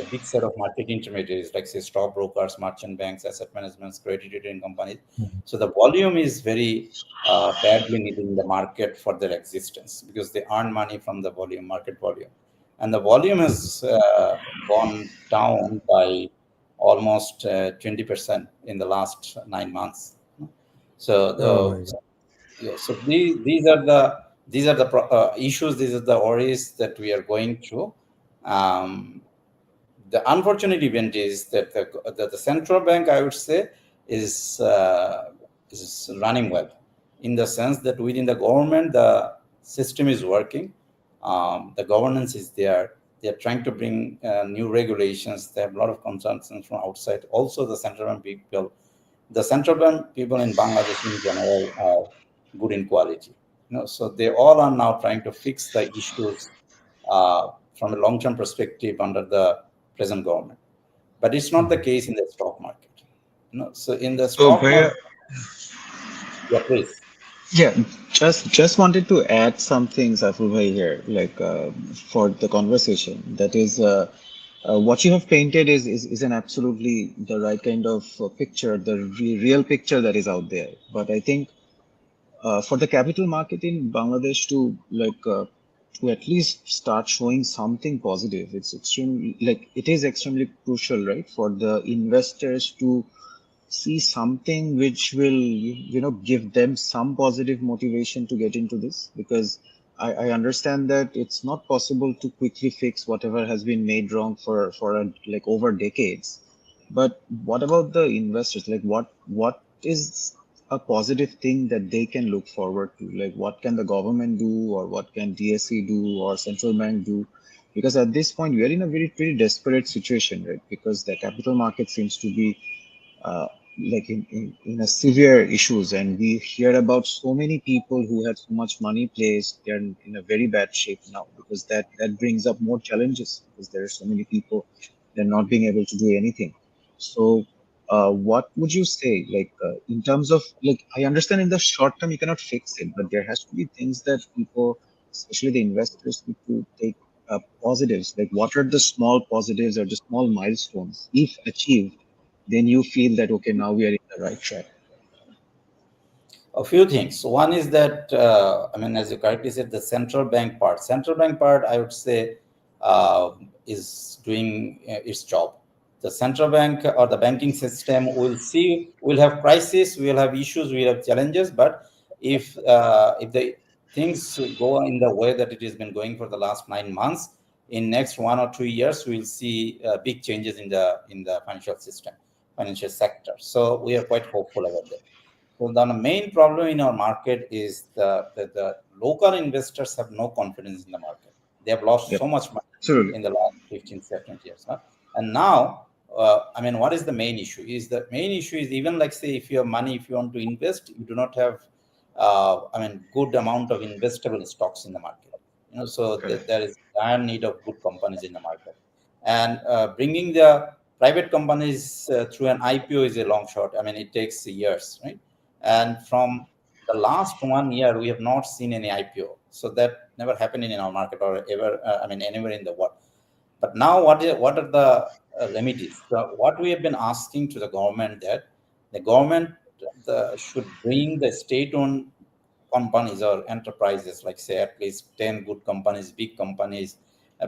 big set of market intermediaries, like say stockbrokers, merchant banks, asset management, credit rating companies. So the volume is very badly needed in the market for their existence because they earn money from the volume, market volume, and the volume has gone down by almost 20% in the last 9 months. So Oh my God. yeah, so these are the issues. These are the worries that we are going through. Um, the unfortunate event is that the central bank, I would say, is running well, in the sense that within the government, the system is working, the governance is there. They are trying to bring new regulations. They have a lot of concerns from outside. Also, the central bank people in Bangladesh in general are good in quality. So they all are now trying to fix the issues from a long-term perspective under the present government. But it's not the case in the stock market. So in the So stock where market, yeah, please. Yeah, just wanted to add something, Saiful bhai here, like for the conversation. That is, what you have painted is an absolutely the right kind of picture, the real picture that is out there. But I think for the capital market in Bangladesh to at least start showing something positive, it's extremely like it is extremely crucial, right, for the investors to see something which will give them some positive motivation to get into this, because I understand that it's not possible to quickly fix whatever has been made wrong like over decades. But what about the investors? Like what is a positive thing that they can look forward to? Like what can the government do, or what can DSC do, or central bank do? Because at this point we are in a very pretty desperate situation, right? Because the capital market seems to be uh, like in a severe issues, and we hear about so many people who had so much money placed. They're in a very bad shape now, because that brings up more challenges, because there are so many people, they're not being able to do anything. So what would you say, like in terms of, like, I understand in the short term you cannot fix it, but there has to be things that people, especially the investors, need to take positives, like what are the small positives or the small milestones, if achieved, then you feel that okay, now we are in the right track. A few things. One is that, I mean, as you correctly said, the central bank part. Central bank part, I would say, is doing its job. The central bank or the banking system will see, will have crisis, we will have issues, we will have challenges. But if the things go in the way that it has been going for the last 9 months, in next 1 or 2 years, we will see big changes in the financial system, financial sector. So we are quite hopeful about that. So the main problem in our market is the local investors have no confidence in the market. They have lost Yep, so much money absolutely. in the last 15, 17 years. Huh? And now, I mean, what is the main issue? Is the main issue is, even like, say, if you have money, if you want to invest, you do not have, I mean, good amount of investable stocks in the market. So Correct. there is dire need of good companies in the market, and bringing the private companies through an IPO is a long shot. I mean, it takes years, right? And from the last 1 year, we have not seen any IPO. So that never happened in our market, or ever, I mean, anywhere in the world. But now, what are the remedies? So what we have been asking to the government, that the government should bring the state-owned companies or enterprises, like, say, at least 10 good companies, big companies,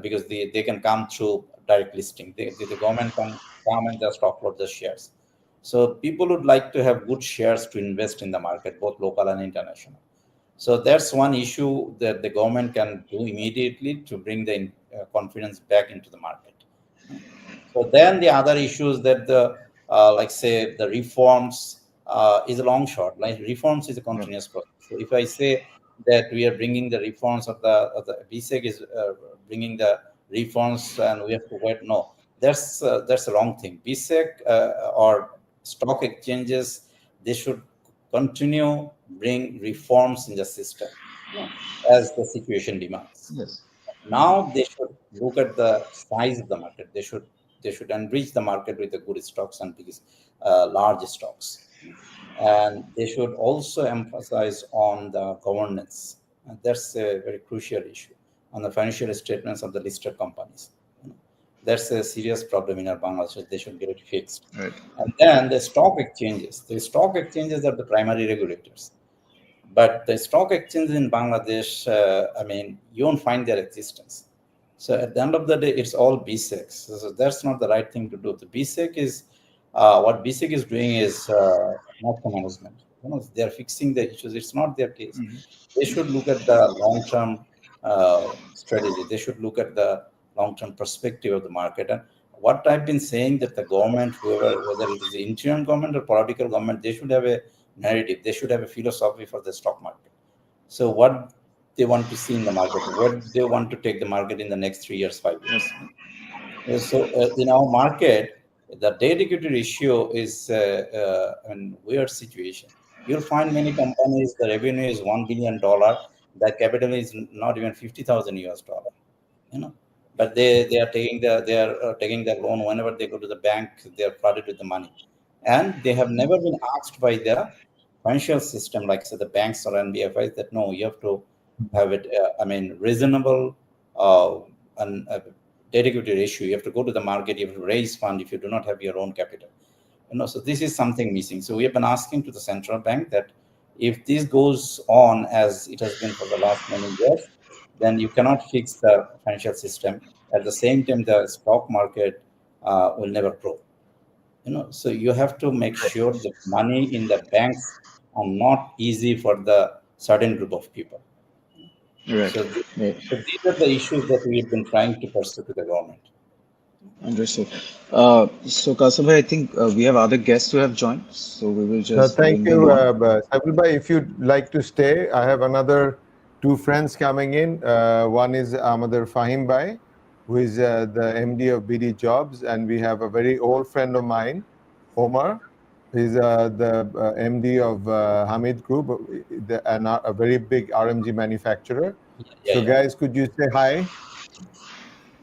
because they can come through direct listing. The government can come and just offload the shares. So people would like to have good shares to invest in the market, both local and international. So that's one issue that the government can do immediately to bring the confidence back into the market. So then the other issues that the like, say, the reforms is a long shot. Like, reforms is a Yep. continuous process. So if I say that we are bringing the reforms, of the BSEC is bringing the reforms and we have to wait, no, that's the wrong thing. BSEC or stock exchanges, they should continue bring reforms in the system, as the situation demands. Yes. Now they should look at the size of the market. They should enrich the market with the good stocks and biggest, large stocks, and they should also emphasize on the governance. And that's a very crucial issue on the financial statements of the listed companies. That's a serious problem in our Bangladesh. They should get it fixed. Right. And then the stock exchanges. The stock exchanges are the primary regulators. But the stock exchanges in Bangladesh, I mean, you won't find their existence. So at the end of the day, it's all BSEC. So that's not the right thing to do. The BSEC is, what BSEC is doing is macro management. They're fixing the issues. It's not their case. Mhm. They should look at the long-term strategy. They should look at the long-term perspective of the market. And what I've been saying, that the government, whoever, whether it is the interim government or political government, they should have a narrative. They should have a philosophy for the stock market. So what they want to see in the market, where they want to take the market in the next 3 years, five Yep. years. So in our market, the debt equity ratio is a weird situation. You'll find many companies, the revenue is $1 billion, the capital is not even 50,000 US dollar. you know but they are taking the loan. Whenever they go to the bank, they are flooded with the money, and they have never been asked by the financial system, like, say, the banks or NBFIs, that no, you have to have it, reasonable uh, and debt equity ratio. You have to go to the market, you have to raise fund if you do not have your own capital. So this is something missing. So we have been asking to the central bank that if this goes on as it has been for the last many years, then you cannot fix the financial system. At the same time, the stock market will never grow. So you have to make sure that money in the banks are not easy for the certain group of people. Right. So, Right. so these are the issues that we have been trying to pursue to the government. Understood. So Kaustubh, I think we have other guests who have joined, so we will just Thank bring them you, on. Saiful Bhai. If you'd like to stay, I have another two friends coming in. One is Amadir Fahim Bhai, who is the MD of BD Jobs, and we have a very old friend of mine, Omar. He's the MD of Hamid Group, a very big RMG manufacturer. Yeah, yeah, So, yeah. guys, could you say hi?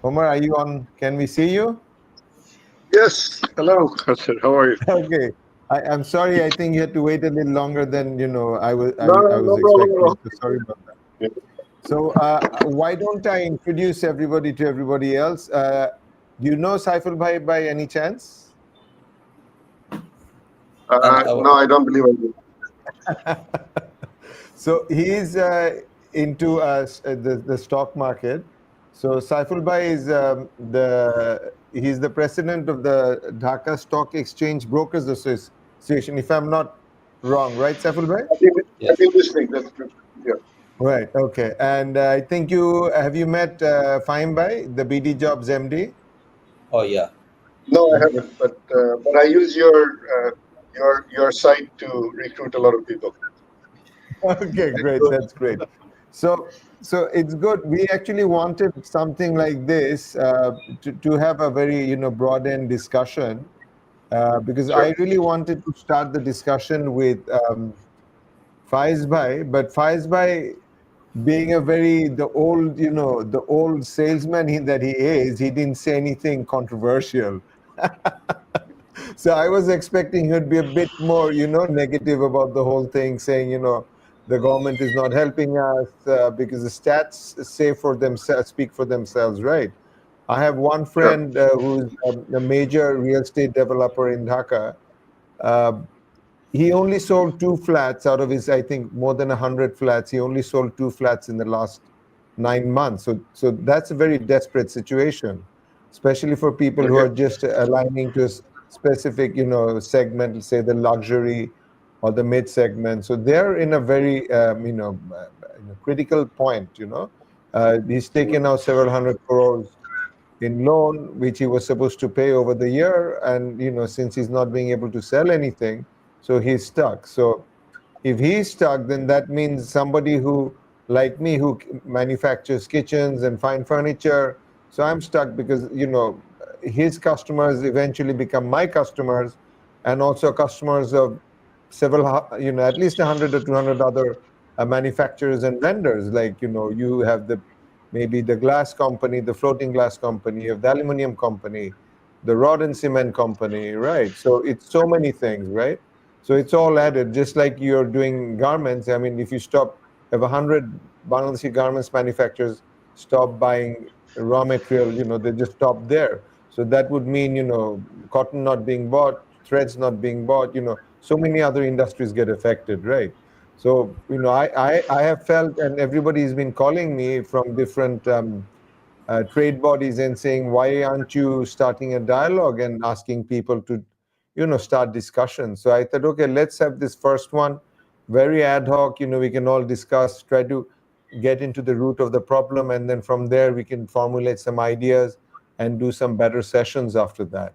Omar, are you on? Can we see you? Yes. Hello, Hassan. How are you? Okay. I'm sorry. I think you had to wait a little longer than No, I was no problem at expecting. all. So sorry about that. Yeah. So why don't I introduce everybody to everybody else? Do you know Saiful Bhai by any chance? No, I don't believe I do. So he's into the stock market. So Saiful Bhai is he's the president of the Dhaka Stock Exchange Brokers Association. If I'm not wrong, right, Saiful Bhai? I've Yes. been listening. That's true. Yeah. Right. Okay. And I think you have you met Fahim Bhai, the BD Jobs MD? Oh, yeah. No, I haven't. But I use your site to recruit a lot of people. Okay, great. That's great. So it's good. We actually wanted something like this to have a very broad end discussion because Sure. I really wanted to start the discussion with Faiz Bhai, but Faiz Bhai being a very the old salesman that he is, he didn't say anything controversial. So I was expecting he'd be a bit more, negative about the whole thing, saying, the government is not helping us because the stats say for themselves, speak for themselves, right? I have one Sure. friend who's a major real estate developer in Dhaka. Uh, he only sold two flats out of his, I think, more than 100 flats. He only sold two flats in the last 9 months. So that's a very desperate situation, especially for people who Okay. are just aligning to a specific, segment, say the luxury or the mid segment. So they're in a very, critical point. He's taken out several hundred crores in loan, which he was supposed to pay over the year. And, since he's not being able to sell anything, so he's stuck. So if he's stuck, then that means somebody who, like me, who manufactures kitchens and fine furniture. So I'm stuck because, his customers eventually become my customers and also customers of several, at least 100 or 200 other manufacturers and vendors. Like, you have maybe the glass company, the floating glass company, you have the aluminum company, the rod and cement company, right? So it's so many things, right? So it's all added, just like you're doing garments. I mean, if you stop, if 100 Bangladeshi garments manufacturers stop buying raw material, they just stop there. So that would mean, cotton not being bought, threads not being bought, so many other industries get affected, right? So, I have felt, and everybody's been calling me from different trade bodies and saying, why aren't you starting a dialogue and asking people to, start discussion? So I thought, okay, let's have this first one, very ad hoc, we can all discuss, try to get into the root of the problem, and then from there we can formulate some ideas and do some better sessions after that.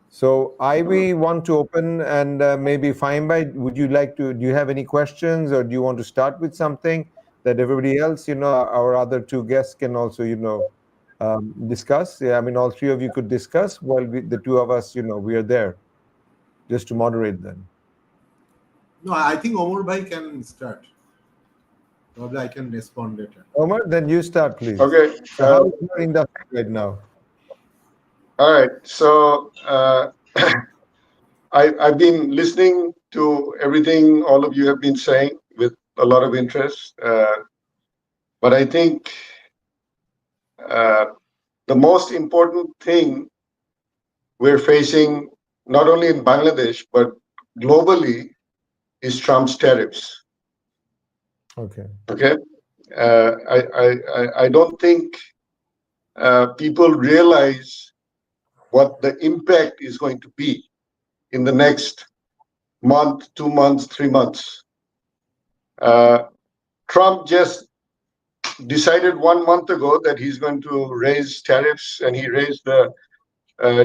So we want to open and maybe Fine by, would you like to, do you have any questions or do you want to start with something that everybody else, our other two guests can also, discuss? Yeah, I mean, all three of you could discuss while the two of us, we are there just to moderate them. No, I think Omar Bhai can start. Probably I can respond later. Omar, then you start, please. Okay. So how is your industry right now? All right. So I've been listening to everything all of you have been saying with a lot of interest. But I think uh, the most important thing we're facing, not only in Bangladesh, but globally, is Trump's tariffs. Okay. Okay. I don't think people realize what the impact is going to be in the next month, 2 months, 3 months. Trump just decided 1 month ago that he's going to raise tariffs, and he raised the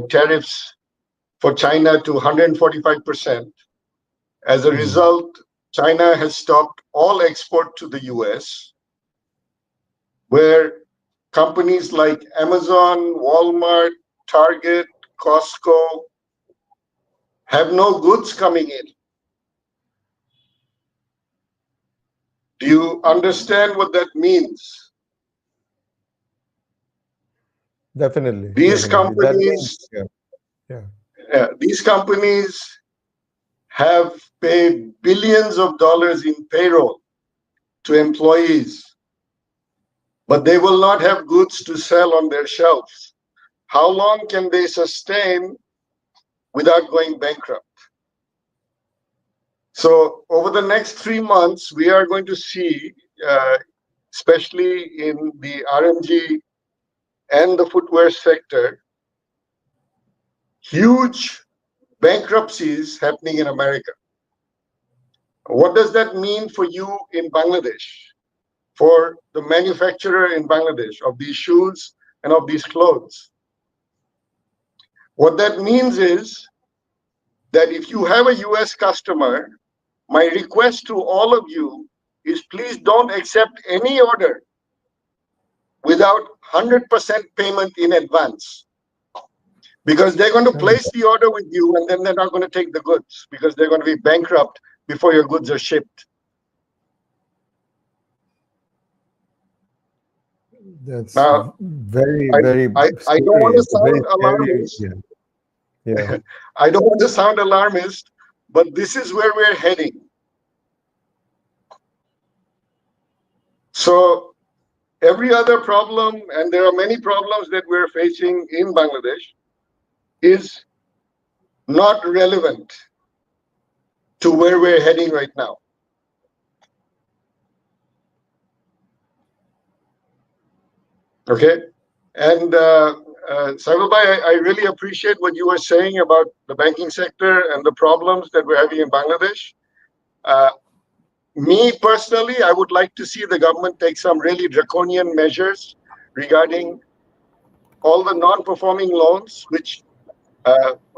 tariffs for China to 145%. As a result, China has stopped all export to the US, where companies like Amazon, Walmart, Target, Costco have no goods coming in. Do you understand what that means? Definitely. These Definitely. That means, companies, these companies have paid billions of dollars in payroll to employees, but they will not have goods to sell on their shelves. How long can they sustain without going bankrupt? So over the next 3 months, we are going to see, especially in the RMG and the footwear sector, huge bankruptcies happening in America. What does that mean for you in Bangladesh, for the manufacturer in Bangladesh of these shoes and of these clothes? What that means is that if you have a US customer, my request to all of you is please don't accept any order without 100% payment in advance, because they're going to place the order with you and then they're not going to take the goods because they're going to be bankrupt before your goods are shipped. that's Now, very, I, very I don't want to scary. Very sound scary. alarmist. Yeah. I don't want to sound alarmist, but this is where we're heading. So every other problem, and there are many problems that we're facing in Bangladesh, is not relevant to where we're heading right now. Okay? And Saibal Bhai, I really appreciate what you were saying about the banking sector and the problems that we're having in Bangladesh. Me personally, I would like to see the government take some really draconian measures regarding all the non-performing loans, which,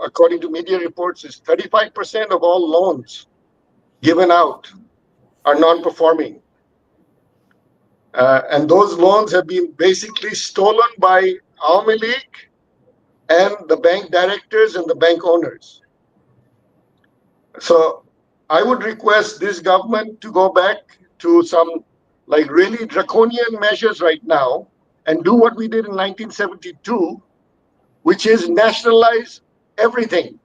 according to media reports, is 35% of all loans given out are non-performing. And those loans have been basically stolen by Awami League and the bank directors and the bank owners. So I would request this government to go back to some like really draconian measures right now and do what we did in 1972, which is nationalize everything.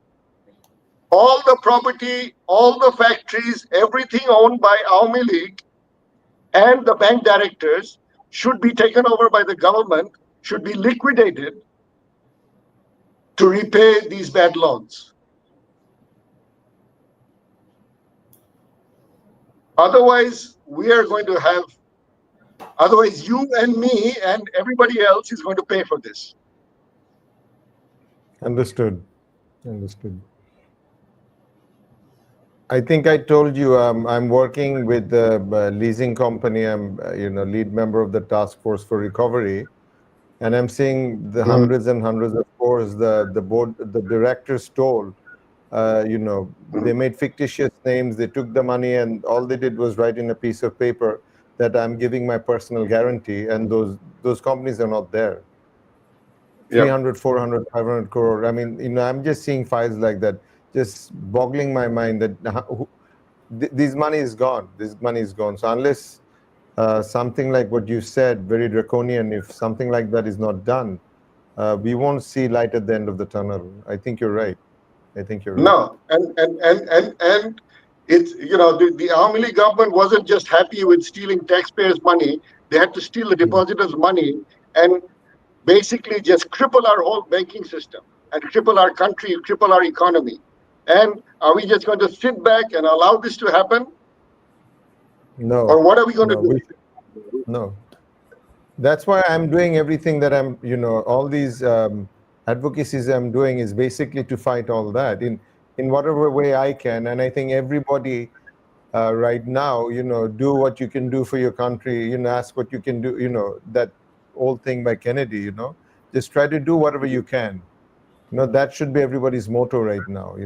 All the property, all the factories, everything owned by Awami League and the bank directors should be taken over by the government, should be liquidated to repay these bad loans. Otherwise, we are going to have, otherwise you and me and everybody else is going to pay for this. Understood. Understood. I think I told you I'm working with the leasing company. I'm lead member of the task force for recovery, and I'm seeing the hundreds and hundreds of scores. The board, the directors told, they made fictitious names. They took the money, and all they did was write in a piece of paper that I'm giving my personal guarantee, and those companies are not there. 300, 400, 500 crore. I mean, I'm just seeing files like that, just boggling my mind that this money is gone. This money is gone. So unless something like what you said, very draconian, if something like that is not done, we won't see light at the end of the tunnel. I think you're right. I think you're right. No, and it's, the Awami League government wasn't just happy with stealing taxpayers' money. They had to steal the depositors' money and basically just cripple our whole banking system and cripple our country, cripple our economy. And are we just going to sit back and allow this to happen? No. Or what are we going to do? No. That's why I'm doing everything that I'm, all these advocacies I'm doing is basically to fight all that in whatever way I can. And I think everybody right now, do what you can do for your country, ask what you can do, that old thing by Kennedy, just try to do whatever you can. That should be everybody's motto right now,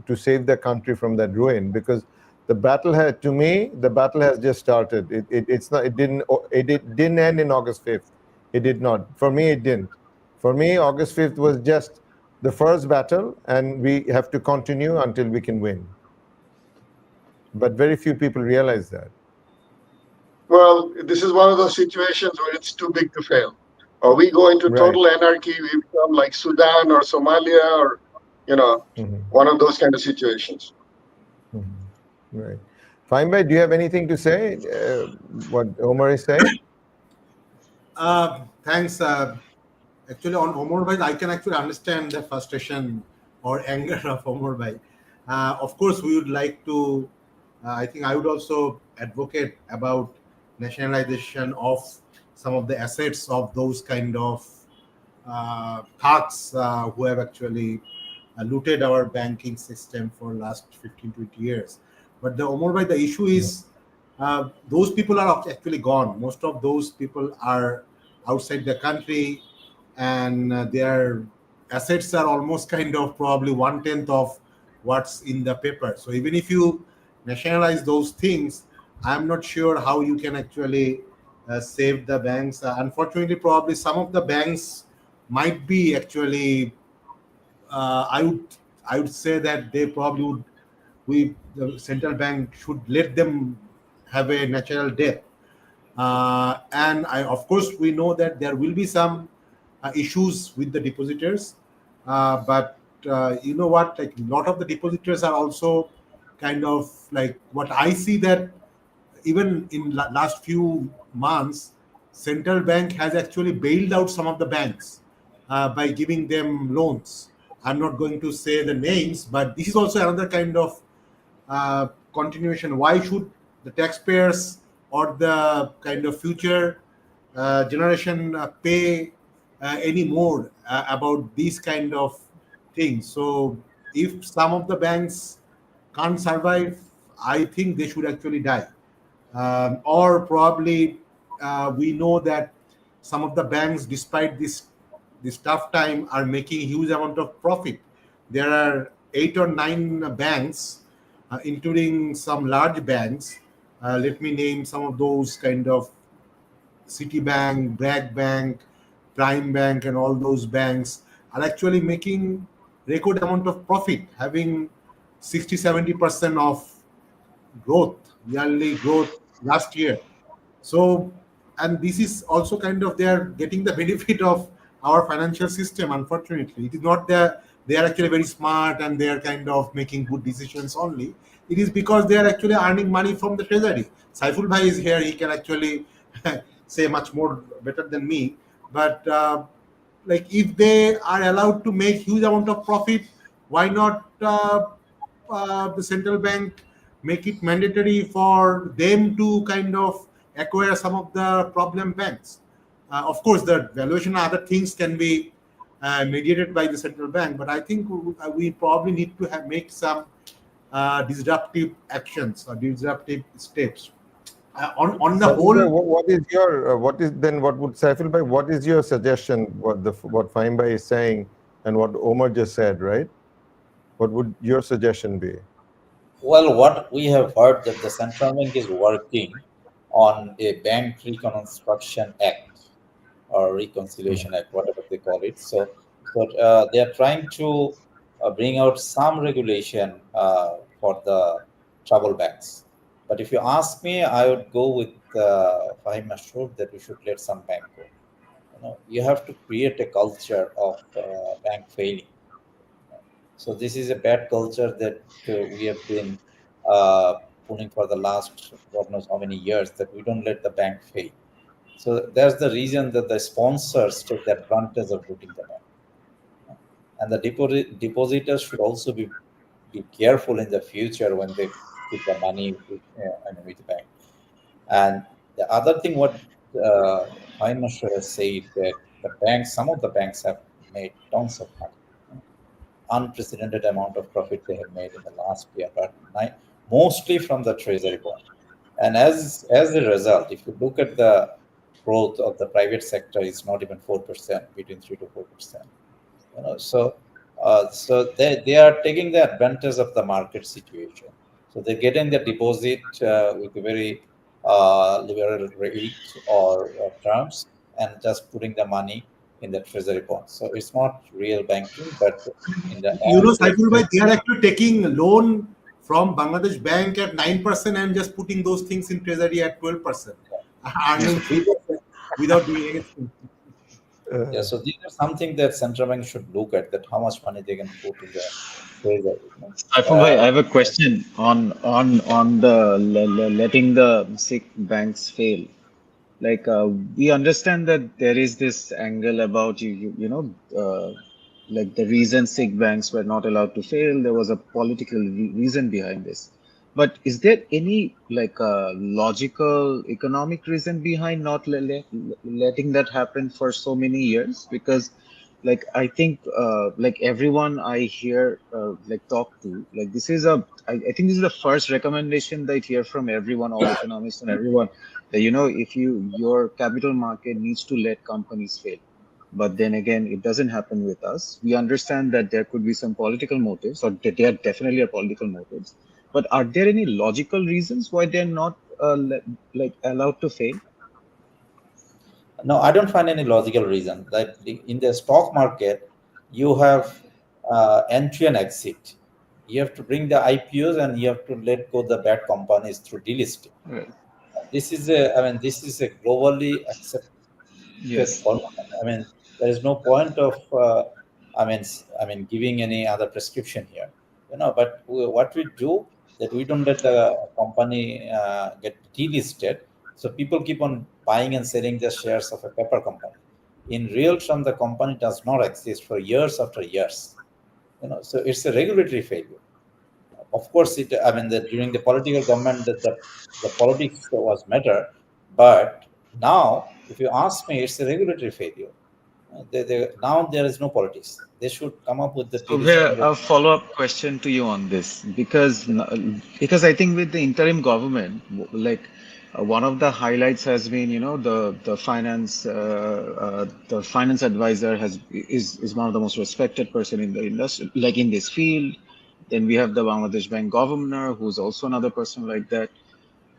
to save their country from that ruin, because to me, the battle has just started. It's not, it didn't end in August 5th. It did not. For me, it didn't. For me, August 5th was just the first battle, and we have to continue until we can win. But very few people realize that. Well, this is one of those situations where it's too big to fail. Or we go into Right. total anarchy, we become like Sudan or Somalia or, you know, Mhm. one of those kind of situations. Mhm. Right. Fine, bhai, do you have anything to say? What Omar is saying? Thanks. Actually, on Omar Bhai, I can actually understand the frustration or anger of Omar Bhai. Of course, we would like to, I think I would also advocate about nationalization of some of the assets of those kind of thugs who have actually looted our banking system for last 15, 20 years. But the Omar Bhai, the issue is those people are actually gone. Most of those people are outside the country, and their assets are almost kind of probably one tenth of what's in the paper. So even if you nationalize those things, I'm not sure how you can actually save the banks. Unfortunately, probably some of the banks might be actually. I would say that they probably would. The central bank should let them have a natural death. And of course, we know that there will be some issues with the depositors, but you know what? Like, a lot of the depositors are also kind of like what I see, that even in last few months, central bank has actually bailed out some of the banks by giving them loans. I'm not going to say the names, but this is also another kind of continuation. Why should the taxpayers or the kind of future generation pay any more about these kind of things? So if some of the banks can't survive, I think they should actually die. Or probably we know that some of the banks, despite this tough time, are making huge amount of profit. There are 8 or 9 banks, including some large banks. Let me name some of those kind of: Citibank, Bragg Bank, Prime Bank, and all those banks are actually making record amount of profit, having 60-70% of growth, yearly growth last year. So, and this is also kind of, they are getting the benefit of our financial system. Unfortunately, it is not that they are actually very smart and they are kind of making good decisions only. It is because they are actually earning money from the treasury. Saiful Bhai is here; he can actually say much more better than me. But like, if they are allowed to make huge amount of profit, why not the central bank make it mandatory for them to kind of acquire some of the problem banks? Of course, the valuation and other things can be mediated by the central bank, but I think we probably need to make some disruptive actions or disruptive steps. On the Saiful bhai, whole, what is your what would Saiful bhai, what is your suggestion? What Fahim bhai is saying and what Omar just said, right? What would your suggestion be? Well, what we have heard that the central bank is working on a bank reconstruction act or reconciliation act, whatever they call it. So they are trying to bring out some regulation for the trouble banks. But if you ask me, I would go with Fahim Mashood that we should let some bank go. You have to create a culture of bank failing. So this is a bad culture that we have been uh, pulling for the last God knows how many years, that we don't let the bank fail. So that's the reason that the sponsors take the advantage of looting the bank, and the depositors should also be careful in the future when they keep the money with the bank. And the other thing, what Fine Master has said, that some of the banks have made tons of money, unprecedented amount of profit they have made in the last year. But mostly from the treasury bond. And as a result, if you look at the growth of the private sector, it's not even 4%, between 3 to 4%. So they are taking the advantage of the market situation. So they're getting the deposit with a very liberal rate or terms, and just putting the money in the treasury bond. So it's not real banking, but in the You know, end, Saiful bhai, they are actually taking loan from Bangladesh Bank at 9% and just putting those things in treasury at 12%, so earning these 3% without doing anything. yeah, so these are something that central bank should look at, that how much money they can put in the treasury. Saiful bhai, I have a question on the letting the sick banks fail. Like we understand that there is this angle about like the reason SIG banks were not allowed to fail, there was a political reason behind this. But is there any like logical economic reason behind not letting that happen for so many years? Because like I think like everyone I hear like talk to, like this is I think this is the first recommendation that I hear from everyone, all economists and everyone, that if your capital market needs to let companies fail. But then again, it doesn't happen with us. We understand that there could be some political motives, or that there definitely are political motives. But are there any logical reasons why they're not like allowed to fail? No, I don't find any logical reason that in the stock market, you have entry and exit. You have to bring the IPOs and you have to let go the bad companies through delisting. Right. This is a globally accepted Yes. formula. I mean, there is no point of, giving any other prescription here, But what we do, that we don't let the company get delisted, so people keep on buying and selling the shares of a paper company. In real term, the company does not exist for years after years, So it's a regulatory failure. Of course, during the political government, the politics was matter, but now, if you ask me, it's a regulatory failure. Now there is no politics. They should come up with the So here, delisting. a follow-up question to you on this, because I think with the interim government, like one of the highlights has been, the finance advisor is one of the most respected person in the industry, like in this field. Then we have the Bangladesh Bank governor, who's also another person like that.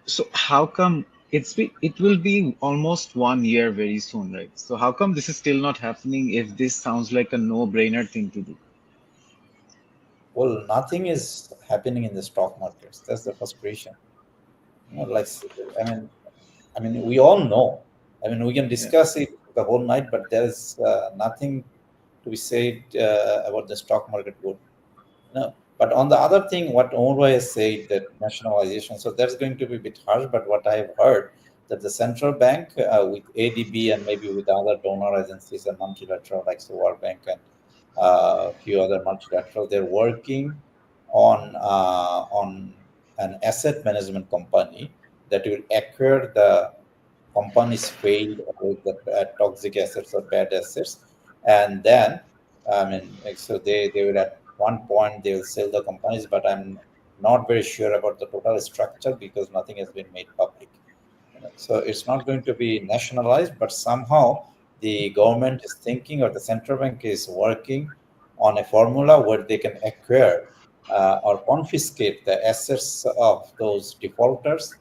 So how come it will be almost 1 year very soon, right? So how come this is still not happening if this sounds like a no-brainer thing to do? Well, nothing is happening in the stock markets. That's the frustration. Like, I mean, we all know. We can Yeah. discuss it the whole night, but there is nothing to be said about the stock market growth. No, but on the other thing, what Omar has said, that nationalization, so that's going to be a bit harsh. But what I have heard, that the central bank with ADB and maybe with other donor agencies and multilateral like the World Bank and a few other multilateral, they're working on an asset management company that will acquire the companies failed with the toxic assets or bad assets, and then so they will at one point they will sell the companies, but I'm not very sure about the total structure because nothing has been made public. So it's not going to be nationalized, but somehow the government is thinking, or the central bank is working on a formula where they can acquire or confiscate the assets of those defaulters.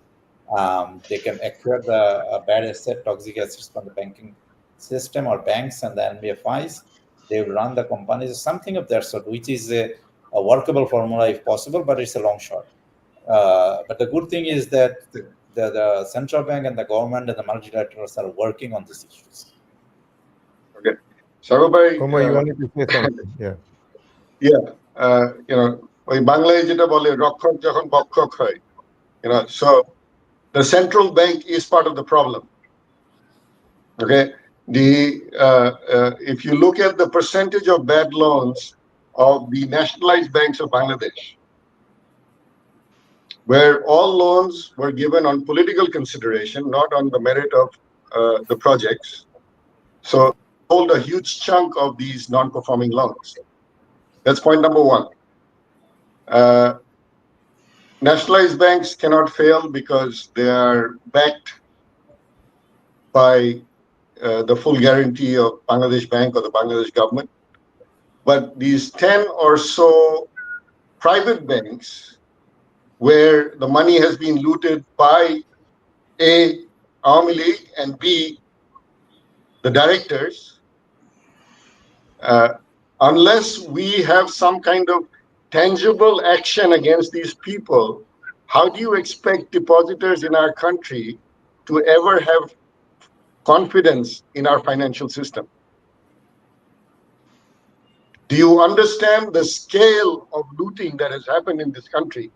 They can acquire the bad asset, toxic assets from the banking system or banks and the NBFIs. They will run the companies, something of that sort, which is a workable formula if possible, but it's a long shot. But the good thing is that the central bank and the government and the multilaterals are working on these issues. Okay. Sarubhai, Omar, you wanted to say something? Yeah. yeah, ওই বাংলায় যেটা বলে রক্ষক যখন বক্ষক হয়, so the central bank is part of the problem. Okay, if you look at the percentage of bad loans of the nationalized banks of Bangladesh, where all loans were given on political consideration, not on the merit of the projects. So hold a huge chunk of these non-performing loans. That's point number one. nationalized banks cannot fail because they are backed by the full guarantee of Bangladesh Bank or the Bangladesh government. But these 10 or so private banks where the money has been looted by A, Army League, and B, the directors, uh, unless we have some kind of tangible action against these people, how do you expect depositors in our country to ever have confidence in our financial system? Do you understand the scale of looting that has happened in this country?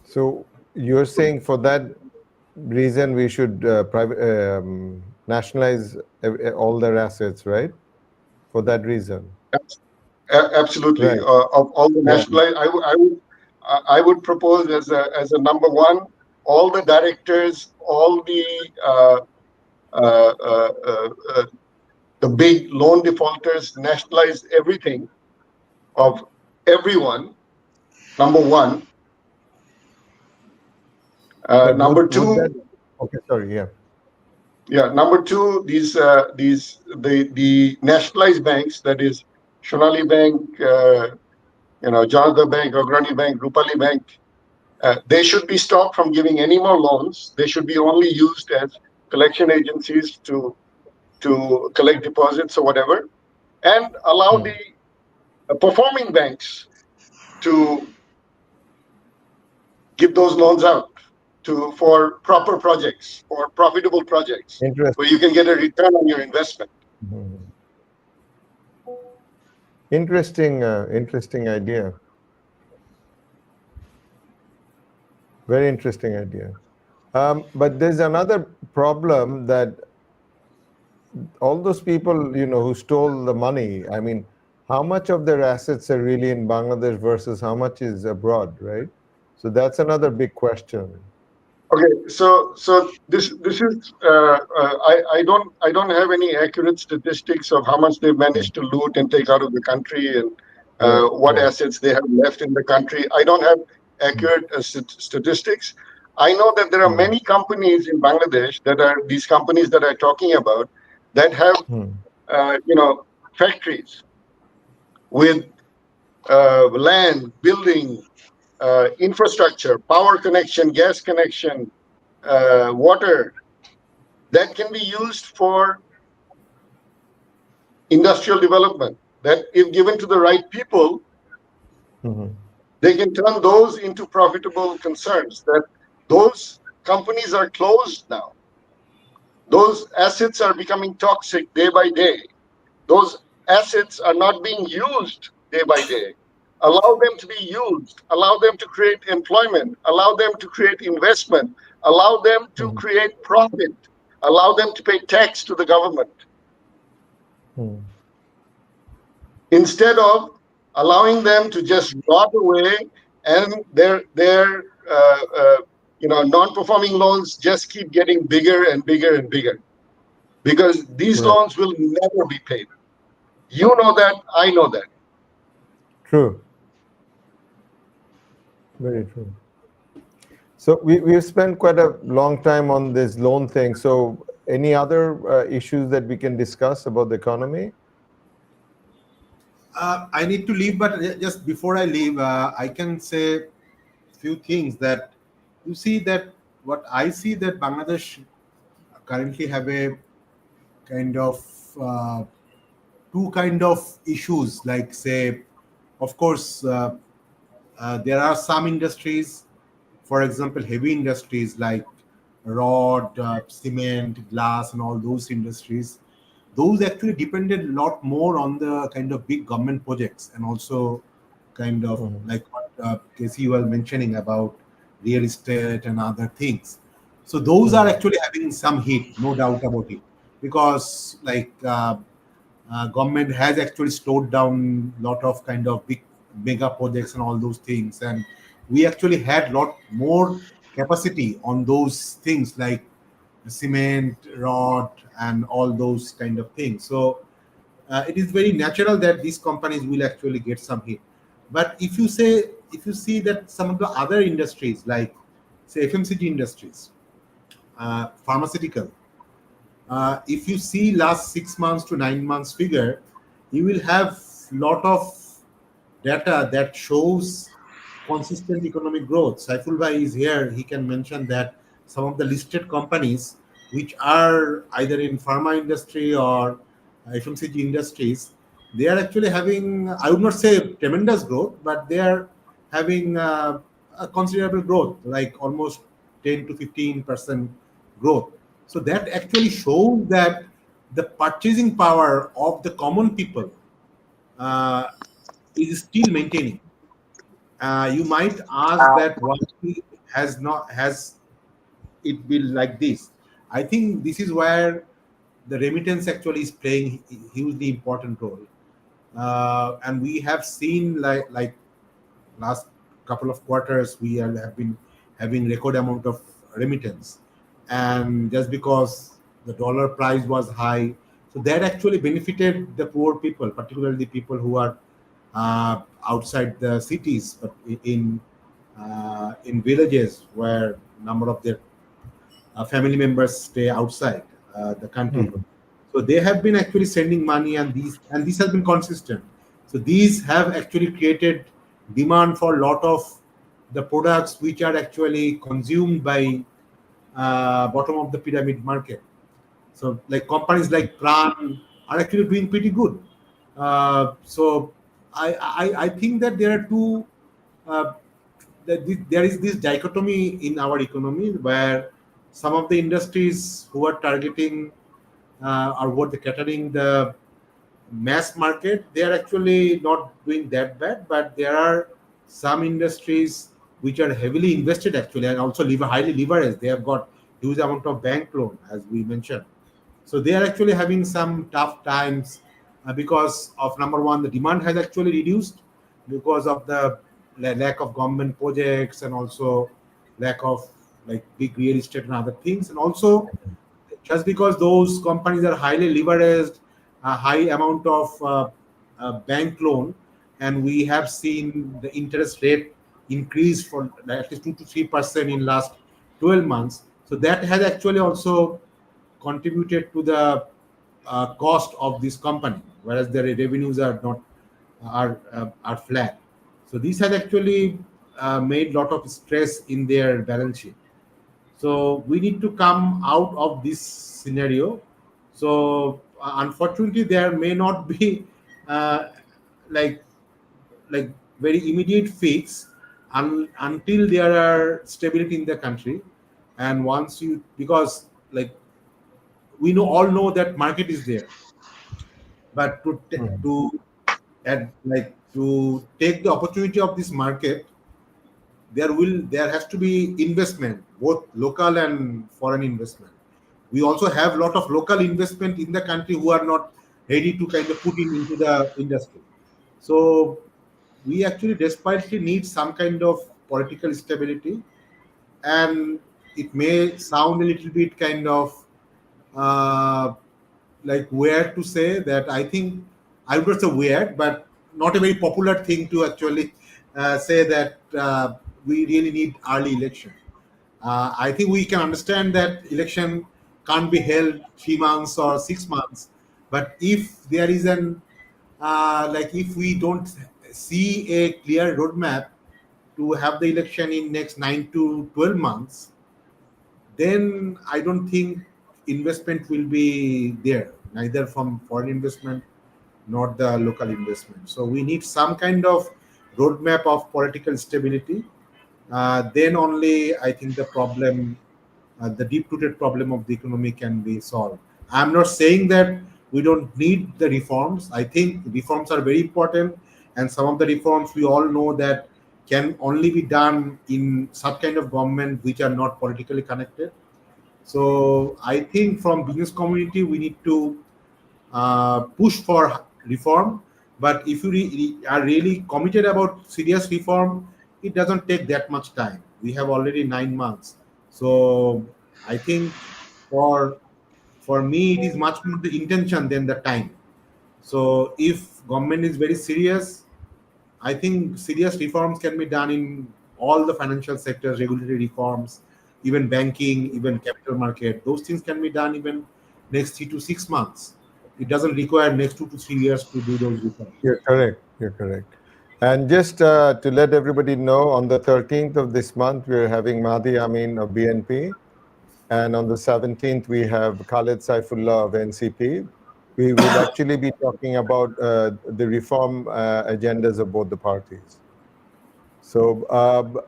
So you're saying for that reason we should nationalize all their assets, right? For that reason. Absolutely. Right. Of all the Yeah. nationalized, I would propose as a number one, all the directors, all uh, uh, uh, uh, the big loan defaulters, nationalize everything of everyone. Number one. But Number would two, that? Okay, sorry. Yeah. yeah. Number two, the nationalized banks, that is Shonali Bank, Janata Bank, Agrani Bank, Rupali Bank. They should be stopped from giving any more loans. They should be only used as collection agencies to collect deposits or whatever, and allow the performing banks to give those loans out for proper projects, for profitable projects, where you can get a return on your investment. Mhm. Interesting idea. Very interesting idea. But there's another problem that all those people, who stole the money, I mean, how much of their assets are really in Bangladesh versus how much is abroad, right? So that's another big question. Okay, so this is I don't have any accurate statistics of how much they've managed to loot and take out of the country, and Right, what right. assets they have left in the country. I don't have accurate statistics. I know that there are many companies in Bangladesh that are these companies that I'm talking about that have factories with land, building, infrastructure, power connection, gas connection, water that can be used for industrial development. That, if given to the right people, they can turn those into profitable concerns. That those companies are closed now. Those assets are becoming toxic day by day. Those assets are not being used day by day. Allow them to be used, allow them to create employment, allow them to create investment, allow them to create profit, allow them to pay tax to the government. Instead of allowing them to just rot away and their non-performing loans just keep getting bigger and bigger and bigger, because these Right. loans will never be paid. You know that, I know that. True. Very true. So we've spent quite a long time on this loan thing. So any other issues that we can discuss about the economy? I need to leave, but just before I leave, I can say a few things that you see that what I see that Bangladesh currently have a kind of two kind of issues, like say, of course, there are some industries, for example, heavy industries like rod, cement, glass, and all those industries. Those actually depended a lot more on the kind of big government projects, and also kind of like what Casey you were mentioning about real estate and other things. So those are actually having some hit, no doubt about it, because like government has actually slowed down lot of kind of big mega projects and all those things, and we actually had lot more capacity on those things like cement, rod, and all those kind of things. So it is very natural that these companies will actually get some hit. But if you see that some of the other industries like say FMCG industries, pharmaceutical, if you see last 6 months to 9 months figure, you will have lot of data that shows consistent economic growth. Saiful Bhai is here. He can mention that some of the listed companies which are either in pharma industry or FMCG industries, they are actually having, I would not say tremendous growth, but they are having a considerable growth, like almost 10 to 15% growth. So that actually shows that the purchasing power of the common people uh, is still maintaining. You might ask that why has it been like this? I think this is where the remittance actually is playing hugely important role, and we have seen like last couple of quarters have been having record amount of remittance, and just because the dollar price was high, so that actually benefited the poor people, particularly people who are outside the cities, but in villages where number of their family members stay outside the country. Mhm. So they have been actually sending money, and this has been consistent. So these have actually created demand for a lot of the products which are actually consumed by bottom of the pyramid market. So like companies like Pran are actually doing pretty good. So I think that there are two uh, there is this dichotomy in our economy where some of the industries who are targeting or what the catering the mass market, they are actually not doing that bad, but there are some industries which are heavily invested actually and also highly leveraged. They have got huge amount of bank loan, as we mentioned. So they are actually having some tough times because of number one, the demand has actually reduced because of the lack of government projects, and also lack of like big real estate and other things, and also just because those companies are highly leveraged, a high amount of bank loan, and we have seen the interest rate increase for at least 2 to 3% in last 12 months. So that has actually also contributed to the cost of this company, whereas their revenues are not are flat. So this has actually made lot of stress in their balance sheet. So we need to come out of this scenario. So unfortunately, there may not be uh, like like very immediate fix until there are stability in the country. And once you, because like we all know that market is there, but Mhm. to take the opportunity of this market, there has to be investment, both local and foreign investment. We also have a lot of local investment in the country who are not ready to kind of put into the industry. So we actually desperately need some kind of political stability. And it may sound a little bit kind of uh, like weird to say that. I think I would say weird, but not a very popular thing to actually say that we really need early election. I think we can understand that election can't be held 3 months or 6 months, but if there is an like if we don't see a clear roadmap to have the election in next 9 to 12 months, then I don't think investment will be there, neither from foreign investment nor the local investment. So we need some kind of roadmap of political stability. Then only I think the deep-rooted problem of the economy can be solved. I'm not saying that we don't need the reforms. I think reforms are very important, and some of the reforms we all know that can only be done in such kind of government which are not politically connected. So I think from business community we need to push for reform. But if you are really committed about serious reform, it doesn't take that much time. We have already 9 months. So I think for for me, it is much more the intention than the time. So if government is very serious, I think serious reforms can be done in all the financial sectors, regulatory reforms, even banking, even capital market. Those things can be done even next 3 to 6 months. It doesn't require next 2 to 3 years to do those reforms. You're correct. You're correct. And just to let everybody know, on the 13th of this month, we're having Mahdi Amin of BNP. And on the 17th, we have Khalid Saifullah of NCP. We will actually be talking about the reform agendas of both the parties. So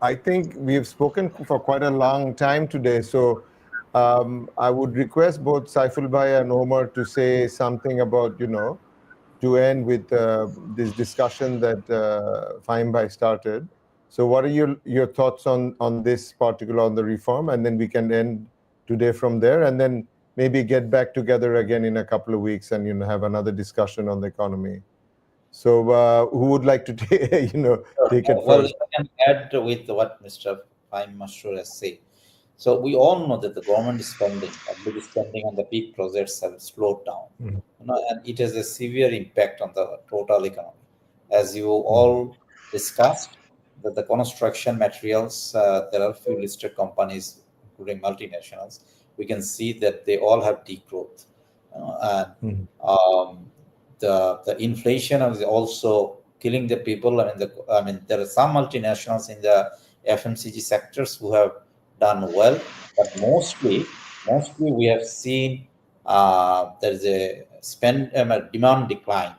I think we've spoken for quite a long time today. So I would request both Saiful Bhai and Omar to say something about, to end with this discussion that Fahim Bhai started. So what are your thoughts on this particular, on the reform? And then we can end today from there, and then maybe get back together again in a couple of weeks and have another discussion on the economy. So who would like to take, take it Well, first? I can add with what Mr. Fahim Mashroor has said. So we all know that the government spending, public spending on the big projects have slowed down, Mhm. and it has a severe impact on the total economy. As you all discussed, that the construction materials, there are few listed companies, including multinationals. We can see that they all have degrowth, and Mhm. the inflation is also killing the people. I mean, there are some multinationals in the FMCG sectors who have done well, but mostly we have seen there is a demand decline.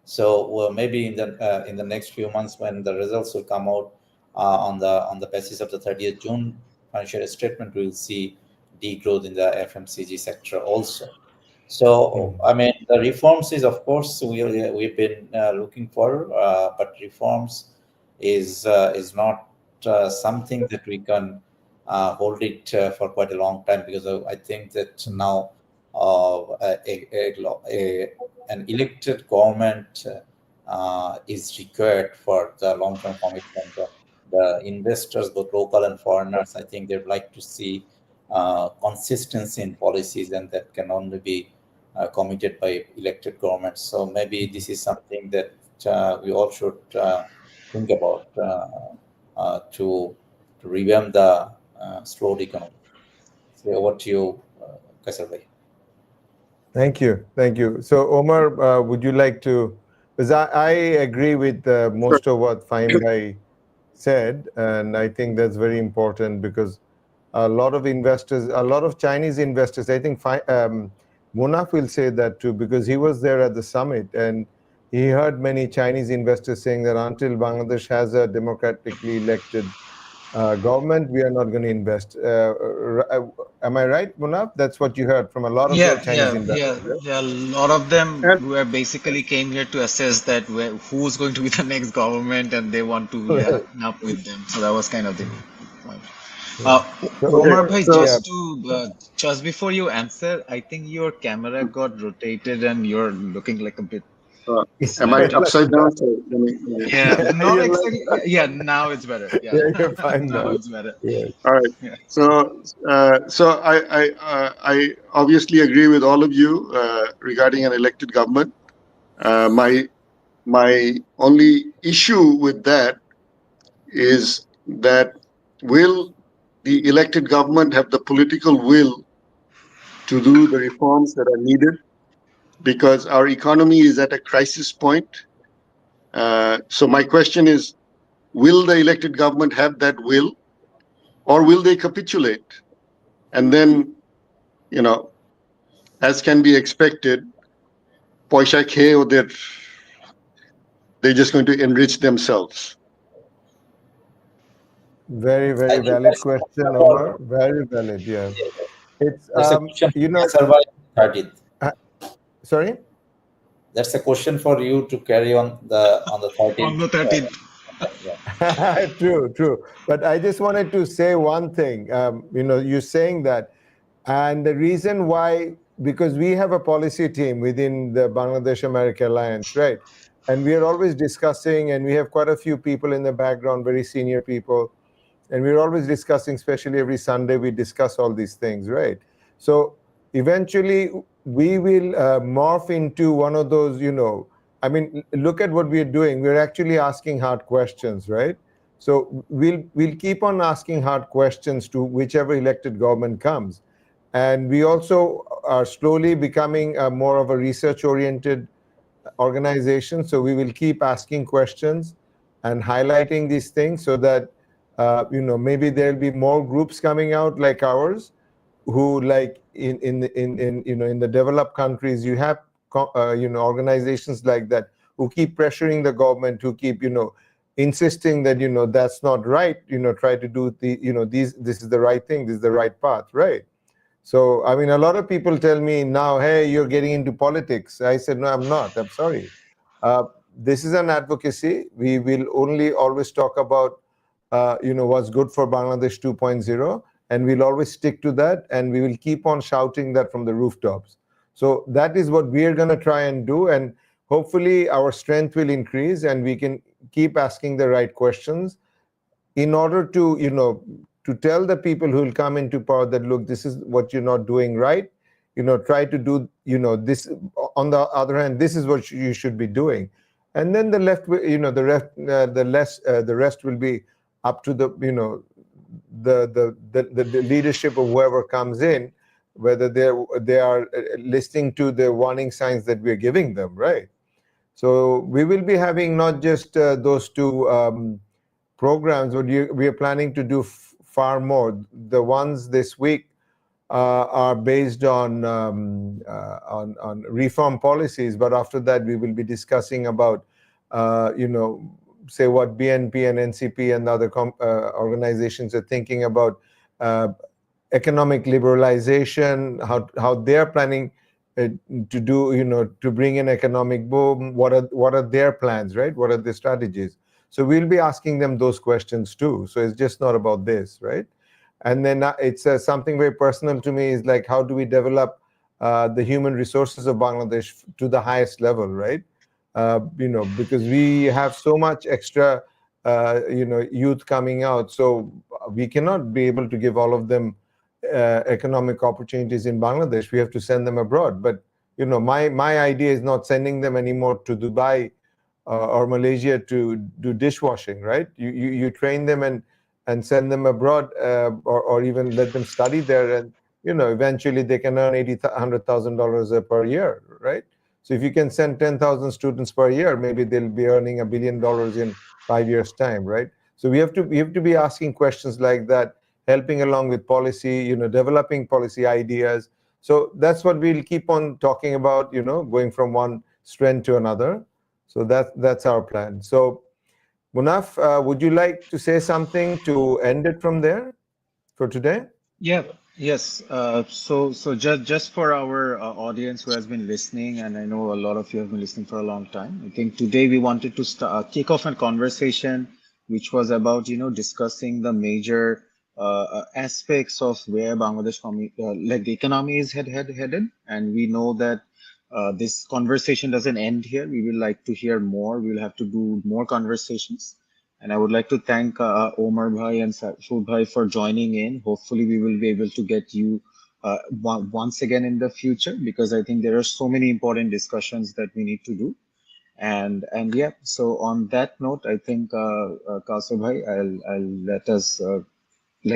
So maybe in the next few months, when the results will come out on the basis of the 30th June financial statement, we will see degrowth in the FMCG sector also. So, I mean, the reforms is, of course, we've been looking for, but reforms is not something that we can hold it for quite a long time, because I think that now an elected government is required for the long-term commitment. The investors, both local and foreigners, I think they'd like to see consistency in policies, and that can only be committed by elected governments. So maybe this is something that we all should think about to revamp the slowed economy. So over to you, Kaisar bhai. Thank you. Thank you. So, Omar, would you like to? Because I agree with most of what Fahim Bhai said, and I think that's very important because a lot of investors, a lot of Chinese investors, I think Munaf will say that too, because he was there at the summit and he heard many Chinese investors saying that until Bangladesh has a democratically elected government, we are not going to invest. Am I right, Munaf? That's what you heard from a lot of the Yeah, Chinese yeah, investors. yeah, yeah. A lot of them And were basically came here to assess that who's going to be the next government, and they want to Right? up with them. So that was kind of the point. Yeah. So, okay, Omar Omar, bhai, so yeah, just before you answer, I think your camera got rotated and you're looking like a bit uh, am I distracted. upside down? So Yeah, not you're like, exactly. Yeah, yeah, now it's better. Yeah, yeah, you're fine now now. it's better. Yeah. all right. Yeah. So I obviously agree with all of you regarding an elected government. My only issue with that is that will the elected government have the political will to do the reforms that are needed? Because our economy is at a crisis point. So my question is, will the elected government have that will, or will they capitulate? And then, as can be expected, পয়সা খেয়ে they're just going to enrich themselves. Very, I very think valid question, Omar. Very valid. Yeah. It's, that's a question for Kaisar bhai 30th. uh, sorry? That's a question for you to carry on the On 13th. the 13th. Yeah. True, true. But I just wanted to say one thing. You're saying that, and the reason why, because we have a policy team within the Bangladesh America Alliance, right? And we are always discussing, and we have quite a few people in the background, very senior people. And we're always discussing, especially every Sunday, we discuss all these things, right? So eventually we will morph into one of those, I mean, look at what we're doing. We're actually asking hard questions, right? So we'll keep on asking hard questions to whichever elected government comes. And we also are slowly becoming more of a research-oriented organization. So we will keep asking questions and highlighting these things so that maybe there'll be more groups coming out like ours, who, like in the developed countries, you have organizations like that who keep pressuring the government, who keep insisting that that's not right, try to do this is the right thing, this is the right path, right? So, I mean, a lot of people tell me now, hey, you're getting into politics. I said, no, I'm not. I'm sorry. This is an advocacy. We will only always talk about, what's good for Bangladesh 2.0, and we'll always stick to that, and we will keep on shouting that from the rooftops. So that is what we're going to try and do, and hopefully our strength will increase, and we can keep asking the right questions in order to, to tell the people who will come into power that, look, this is what you're not doing right. Try to do, this. On the other hand, this is what you should be doing. And then the left, the rest will be up to the, the leadership of whoever comes in, whether they are listening to the warning signs that we're giving them, right? So we will be having not just those two programs, but we are planning to do far more. The ones this week are based on reform policies, but after that we will be discussing about say what BNP and NCP and other organizations are thinking about economic liberalization, how they're planning to do, to bring in economic boom. What are their plans, right? What are their strategies? So we'll be asking them those questions too. So it's just not about this, right? And then it's something very personal to me, is like, how do we develop the human resources of Bangladesh to the highest level, right? Because we have so much extra, youth coming out. So we cannot be able to give all of them economic opportunities in Bangladesh. We have to send them abroad. But, my idea is not sending them anymore to Dubai or Malaysia to do dishwashing, right? You train them and send them abroad, or even let them study there, and eventually they can earn $100,000 per year, right? So if you can send 10,000 students per year, maybe they'll be earning $1 billion in 5 years' time, right? So we have to be asking questions like that, helping along with policy, developing policy ideas. So that's what we'll keep on talking about, going from one strength to another. So that's our plan. So Munaf, would you like to say something to end it from there for today? Yeah, yes. So just for our audience who has been listening, and I know a lot of you have been listening for a long time. I think today we wanted to kick off a conversation which was about discussing the major aspects of where Bangladesh like the economy is headed, and we know that this conversation doesn't end here. We will like to hear more. We'll have to do more conversations. And I would like to thank Omar Bhai and Saiful Bhai for joining in. Hopefully, we will be able to get you once again in the future, because I think there are so many important discussions that we need to do. And yeah, so on that note, I think Kaustubh Bhai, I'll let us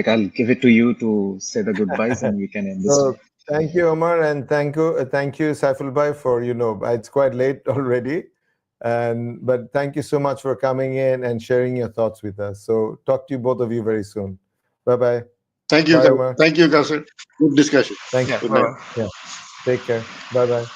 I'll give it to you to say the goodbyes, and we can end this. So thank you, Omar, and thank you, Saiful Bhai, for it's quite late already. But thank you so much for coming in and sharing your thoughts with us. So talk to you, both of you, very soon. Bye-bye. Thank you, Bye, Omar. Kausar. Good discussion. Thank you. Yeah, Good night. Yeah. Take care. Bye-bye.